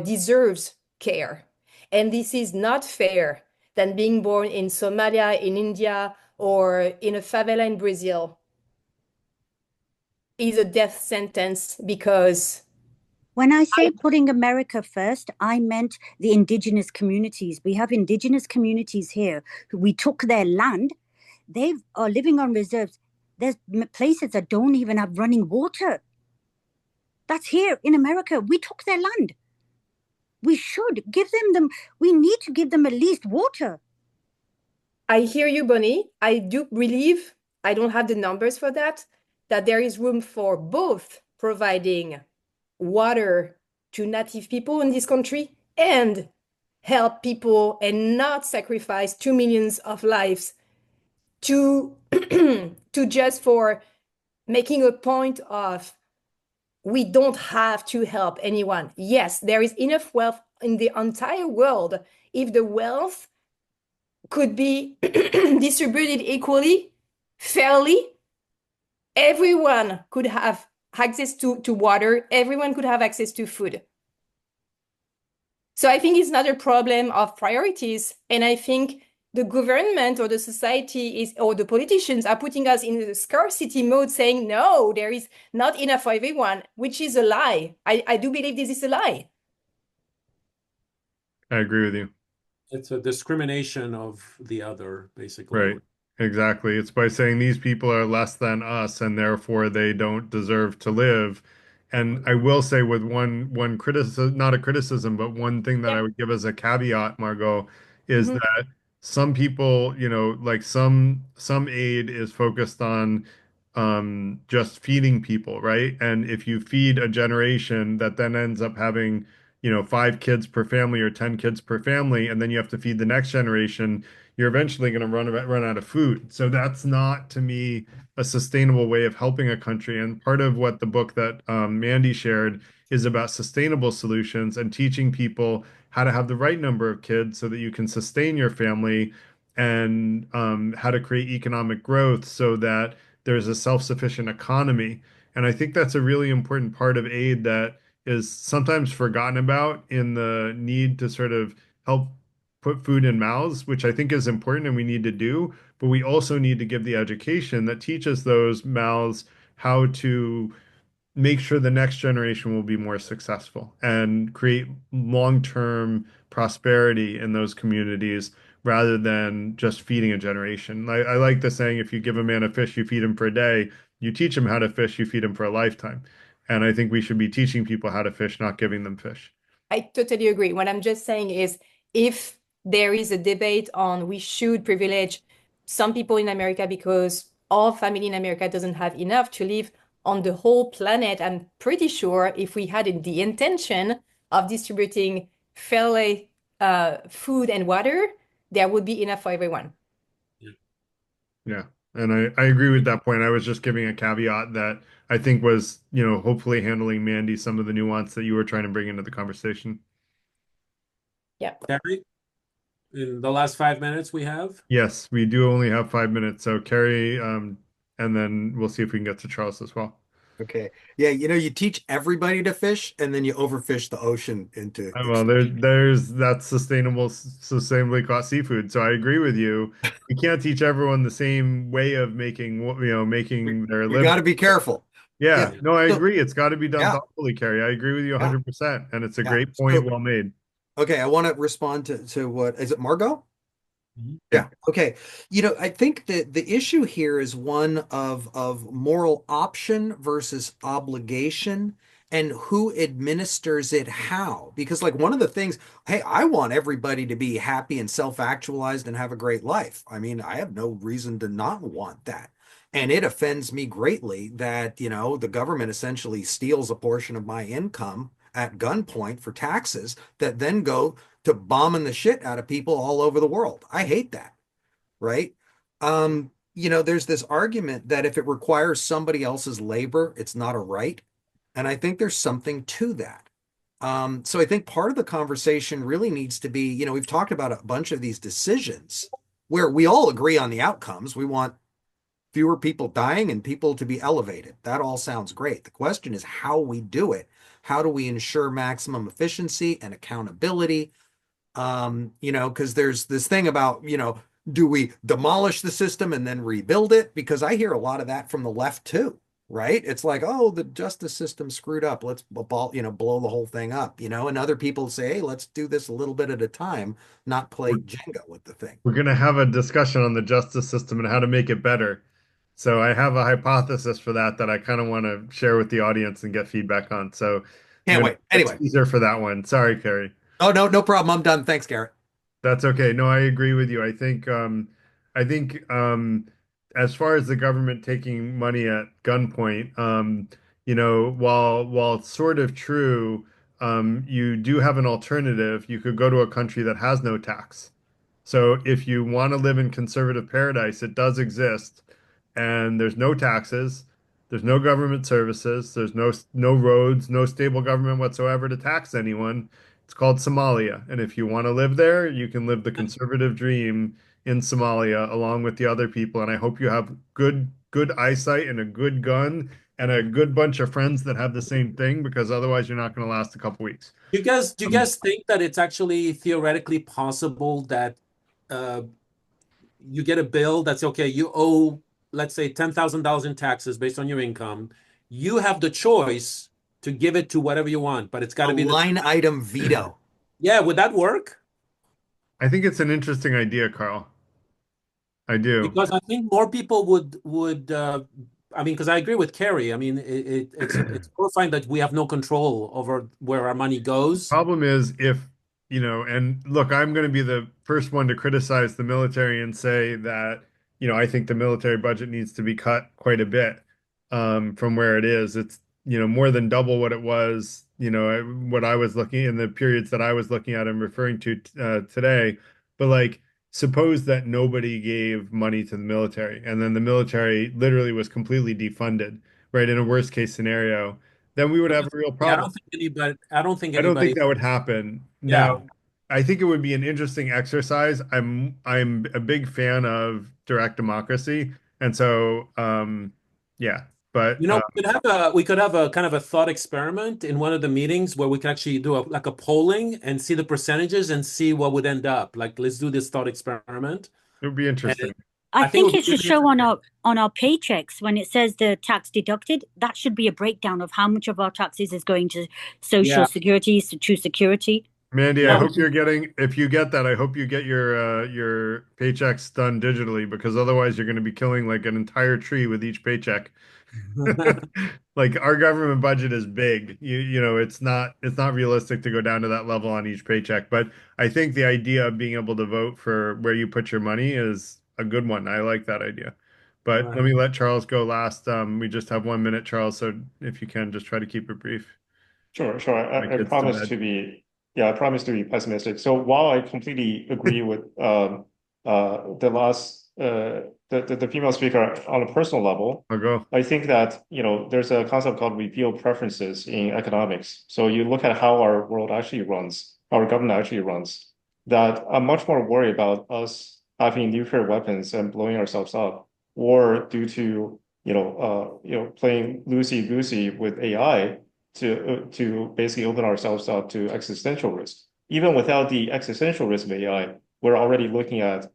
deserves care. And this is not fair than being born in Somalia, in India, or in a favela in Brazil is a death sentence, because when I say putting America first, I meant the indigenous communities. We have indigenous communities here who we took their land. They are living on reserves. There's places that don't even have running water. That's here in America. We took their land. We should give them, we need to give them at least water. I hear you, Bonnie. I do believe, I don't have the numbers for that there is room for both providing water to native people in this country and help people, and not sacrifice 2 million of lives to just for making a point of we don't have to help anyone. Yes, there is enough wealth in the entire world. If the wealth could be distributed equally, fairly, everyone could have access to water, everyone could have access to food. So I think it's not a problem of priorities, and I think the government or the society is, or the politicians are putting us in the scarcity mode, saying, no, there is not enough for everyone, which is a lie. I do believe this is a lie. I agree with you. It's a discrimination of the other, basically. Right. Exactly. It's by saying these people are less than us and therefore they don't deserve to live. And I will say with one criticism, not a criticism, but one thing that I Yeah. would give as a caveat, Margot, is Mhm. that some people, like some aid is focused on just feeding people, right? And if you feed a generation that then ends up having, 5 kids per family or 10 kids per family, and then you have to feed the next generation, you're eventually going to run out of food. So that's not, to me, a sustainable way of helping a country. And part of what the book that Mandy shared is about sustainable solutions and teaching people how to have the right number of kids so that you can sustain your family, and how to create economic growth so that there's a self-sufficient economy. And I think that's a really important part of aid that is sometimes forgotten about in the need to sort of help put food in mouths, which I think is important and we need to do. But we also need to give the education that teaches those mouths how to make sure the next generation will be more successful and create long-term prosperity in those communities rather than just feeding a generation. I like the saying, if you give a man a fish, you feed him for a day. You teach him how to fish, you feed him for a lifetime. And I think we should be teaching people how to fish, not giving them fish. I totally agree. What I'm just saying is, if there is a debate on we should privilege some people in America because our family in America doesn't have enough to live on the whole planet, I'm pretty sure if we had the intention of distributing fairly food and water, there would be enough for everyone. Yeah. And I agree with that point. I was just giving a caveat that I think was, hopefully handling, Mandy, some of the nuance that you were trying to bring into the conversation. Yeah. Carrie, in the last 5 minutes we have. Yes, we do only have 5 minutes. So Carrie, and then we'll see if we can get to Charles as well. Okay. Yeah, you teach everybody to fish and then you overfish the ocean into Well, there's that's sustainably caught seafood. So I agree with you. We can't teach everyone the same way of making their you got to living. be careful. Yeah, Yeah. no, I So, agree. It's got to be done yeah, thoughtfully, Carrie. I agree with you yeah, 100%. And it's a yeah. great point, well made. Okay, I want to respond to what is it, Margot? Yeah. Okay. I think that the issue here is one of moral option versus obligation and who administers it how. Because like one of the things, hey, I want everybody to be happy and self-actualized and have a great life. I mean, I have no reason to not want that. And it offends me greatly that, the government essentially steals a portion of my income at gunpoint for taxes that then go to bombing the shit out of people all over the world. I hate that, right? There's this argument that if it requires somebody else's labor, it's not a right. And I think there's something to that. So I think part of the conversation really needs to be, we've talked about a bunch of these decisions where we all agree on the outcomes. We want fewer people dying and people to be elevated. That all sounds great. The question is how we do it. How do we ensure maximum efficiency and accountability? Because there's this thing about, do we demolish the system and then rebuild it? Because I hear a lot of that from the left too, right? It's like, oh, the justice system screwed up. Let's blow the whole thing up, and other people say, hey, let's do this a little bit at a time, not play Jenga with the thing. We're going to have a discussion on the justice system and how to make it better. So I have a hypothesis for that I kind of want to share with the audience and get feedback on. So Can't wait. Anyway. Teaser for that one. Sorry, Carrie. Oh, no problem. I'm done. Thanks, Garrett. That's okay. No, I agree with you. I think as far as the government taking money at gunpoint, while it's sort of true, you do have an alternative. You could go to a country that has no tax. So if you want to live in conservative paradise, it does exist, and there's no taxes, there's no government services, there's no roads, no stable government whatsoever to tax anyone. It's called Somalia, and if you want to live there, you can live the conservative dream in Somalia along with the other people. And I hope you have good eyesight and a good gun and a good bunch of friends that have the same thing, because otherwise you're not going to last a couple weeks. Do you guys think that it's actually theoretically possible that you get a bill that's okay, you owe, let's say, $10,000 in taxes based on your income. You have the choice to give it to whatever you want, but it's got A to be the line item veto. yeah. Would that work? I think it's an interesting idea, Carl. I do. Because I think more people would. I mean, because I agree with Carrie. I mean, it's horrifying that we have no control over where our money goes. Problem is if, and look, I'm going to be the first one to criticize the military and say that, I think the military budget needs to be cut quite a bit from where it is. It's, more than double what it was, what I was looking in the periods that I was looking at and referring to today. But like, suppose that nobody gave money to the military and then the military literally was completely defunded, right? In a worst case scenario, then we would have a real Yeah, problem. I don't think I don't think anybody. that would happen. Yeah. Now, I think it would be an interesting exercise. I'm a big fan of direct democracy, and so yeah. But We could have a kind of a thought experiment in one of the meetings where we can actually do like a polling and see the percentages and see what would end up. Like, let's do this thought experiment. it would be interesting. And I I think think it it would be should really show on interesting. our paychecks when it says the tax deducted. That should be a breakdown of how much of our taxes is going to social Yeah. security, to security. Mandy, I Yeah. hope if you get that, I hope you get your paychecks done digitally because otherwise you're going to be killing like an entire tree with each paycheck. Like our government budget is big. It's not realistic to go down to that level on each paycheck. But I think the idea of being able to vote for where you put your money is a good one. I like that idea. But let me let Charles go last. We just have 1 minute, Charles. So if you can, just try to keep it brief. Sure, sure. My I kids to promise bed. to be, yeah, I promise to be pessimistic. So while I completely agree with the last the female speaker on a personal level, I'll go. I think that there's a concept called reveal preferences in economics. So you look at how our world actually runs, our government actually runs. That I'm much more worried about us having nuclear weapons and blowing ourselves up, or due to playing loosey goosey with AI to basically open ourselves up to existential risk. Even without the existential risk of AI, we're already looking at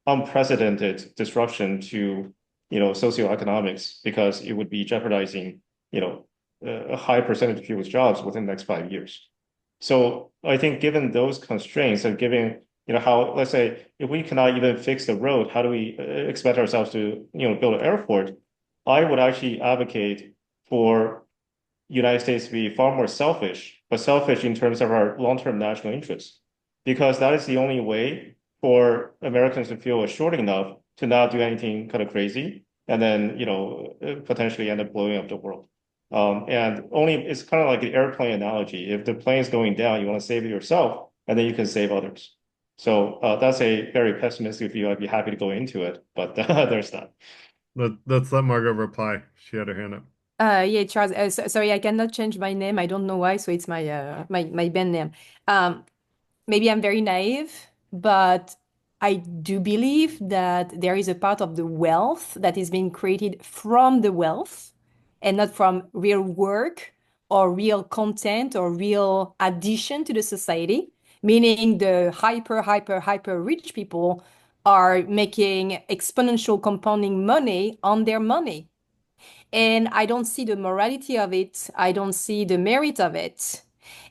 unprecedented disruption to socioeconomics because it would be jeopardizing a high percentage of people's jobs within the next 5 years. So I think given those constraints and given how, let's say, if we cannot even fix the road, how do we expect ourselves to build an airport? I would actually advocate for United States to be far more selfish, but selfish in terms of our long-term national interests, because that is the only way for Americans to feel assured enough to not do anything kind of crazy and then, potentially end up blowing up the world. And only it's kind of like the airplane analogy. If the plane is going down, you want to save it yourself, and then you can save others. So that's a very pessimistic view. I'd be happy to go into it, but there's that. Let's let Margot reply. She had her hand up. Yeah, Charles. Sorry, I cannot change my name. I don't know why, so it's my band name. Maybe I'm very naive, but I do believe that there is a part of the wealth that is being created from the wealth and not from real work or real content or real addition to the society, meaning the hyper rich people are making exponential compounding money on their money. And I don't see the morality of it. I don't see the merit of it.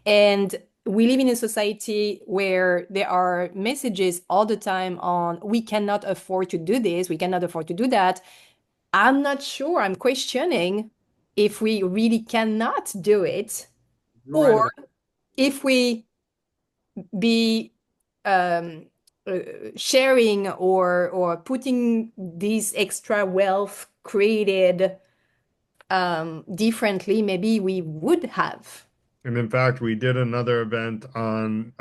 And we live in a society where there are messages all the time on we cannot afford to do this, we cannot afford to do that. I'm not sure. I'm questioning if we really cannot do it, You're right or about if we be um, sharing or putting this extra wealth created differently, maybe we would have. And in fact, we did another event on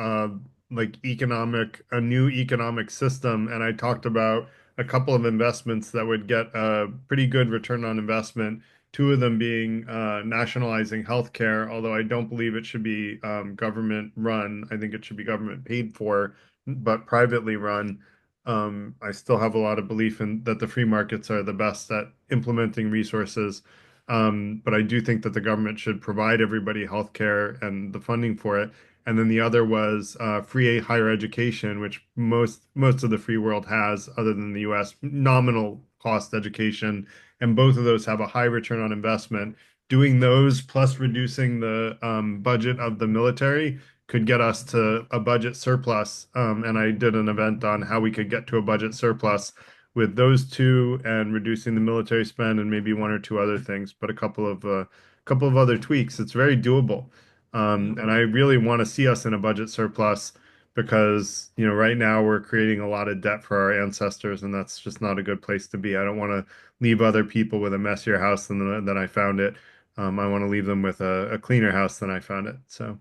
like a new economic system, and I talked about a couple of investments that would get a pretty good return on investment. Two of them being nationalizing healthcare, although I don't believe it should be government run. I think it should be government paid for, but privately run. I still have a lot of belief in that the free markets are the best at implementing resources. But I do think that the government should provide everybody health care and the funding for it. and then the other was free higher education, which most of the free world has, other than the U.S. Nominal cost education, and both of those have a high return on investment. Doing those plus reducing the budget of the military could get us to a budget surplus. And I did an event on how we could get to a budget surplus with those two and reducing the military spend and maybe one or two other things, but a couple of other tweaks. It's very doable. And I really want to see us in a budget surplus because, right now we're creating a lot of debt for our ancestors, and that's just not a good place to be. I don't want to leave other people with a messier house than I found it. I want to leave them with a cleaner house than I found it. So.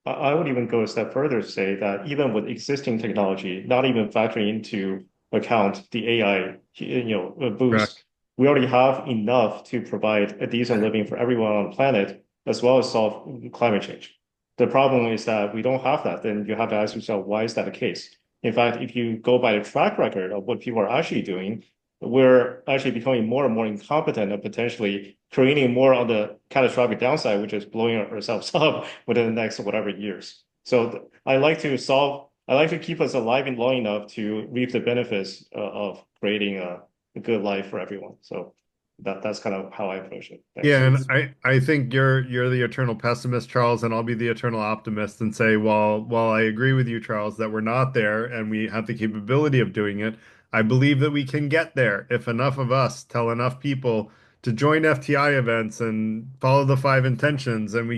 I would even go a step further to say that even with existing technology, not even factoring into account the AI, boost, Correct. we already have enough to provide a decent living for everyone on the planet, as well as solve climate change. The problem is that we don't have that. Then you have to ask yourself, why is that the case? In fact, if you go by the track record of what people are actually doing, we're actually becoming more and more incompetent and potentially creating more on the catastrophic downside, which is blowing ourselves up within the next whatever years. So I like to keep us alive and long enough to reap the benefits of creating a good life for everyone. So that's kind of how I approach it. Thanks. Yeah, and I think you're the eternal pessimist, Charles, and I'll be the eternal optimist and say, while I agree with you, Charles, that we're not there and we have the capability of doing it, I believe that we can get there if enough of us tell enough people to join FTI events and follow the five intentions, and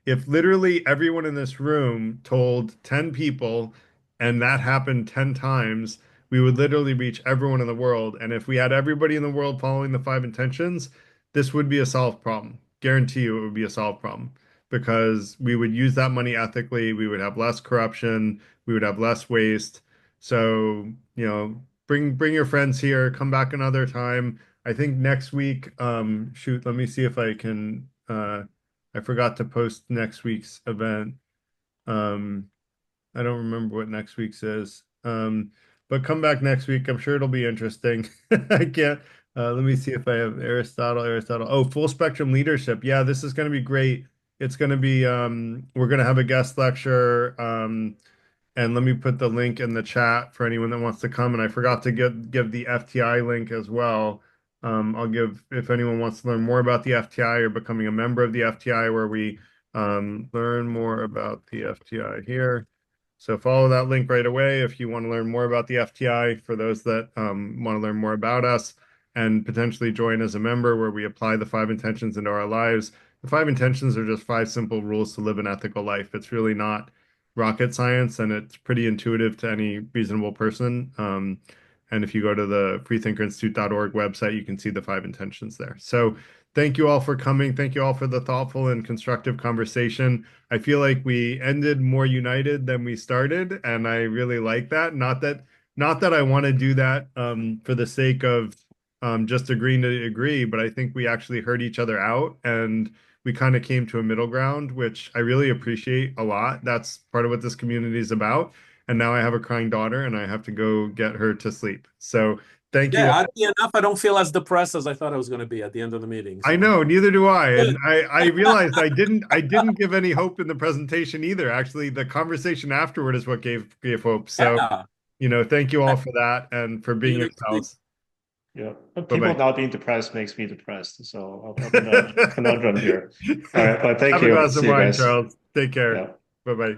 if literally everyone in this room told 10 people and that happened 10 times, we would literally reach everyone in the world. And if we had everybody in the world following the five intentions, this would be a solved problem. Guarantee you it would be a solved problem because we would use that money ethically. We would have less corruption. We would have less waste. So, bring your friends here, come back another time. I think next week, shoot, let me see if I can, I forgot to post next week's event. I don't remember what next week's is. But come back next week. I'm sure it'll be interesting. I can't. Let me see if I have Aristotle. Oh, full spectrum leadership. Yeah, this is going to be great. It's going to be, we're going to have a guest lecture. And let me put the link in the chat for anyone that wants to come. And I forgot to give the FTI link as well. I'll give, if anyone wants to learn more about the FTI or becoming a member of the FTI, where we learn more about the FTI here. So follow that link right away if you want to learn more about the FTI, for those that want to learn more about us and potentially join as a member, where we apply the five intentions into our lives. The five intentions are just 5 simple rules to live an ethical life. It's really not rocket science, and it's pretty intuitive to any reasonable person. And if you go to the freethinkerinstitute.org website, you can see the 5 intentions there. So thank you all for coming. Thank you all for the thoughtful and constructive conversation. I feel like we ended more united than we started, and I really like that. Not that I want to do that for the sake of just agreeing to agree, but I think we actually heard each other out, and we kind of came to a middle ground, which I really appreciate a lot. That's part of what this community is about. And now I have a crying daughter, and I have to go get her to sleep. So thank you. Yeah, oddly enough, I don't feel as depressed as I thought I was going to be at the end of the meeting. I know, neither do I. And I realized I didn't give any hope in the presentation either. Actually, the conversation afterward is what gave hope. So, thank you all for that and for being yourselves. Yeah, people not being depressed makes me depressed. So I'm in a conundrum here. All right, but thank you. Have a glass of See you wine, guys. Charles. Take care. Yeah. Bye-bye.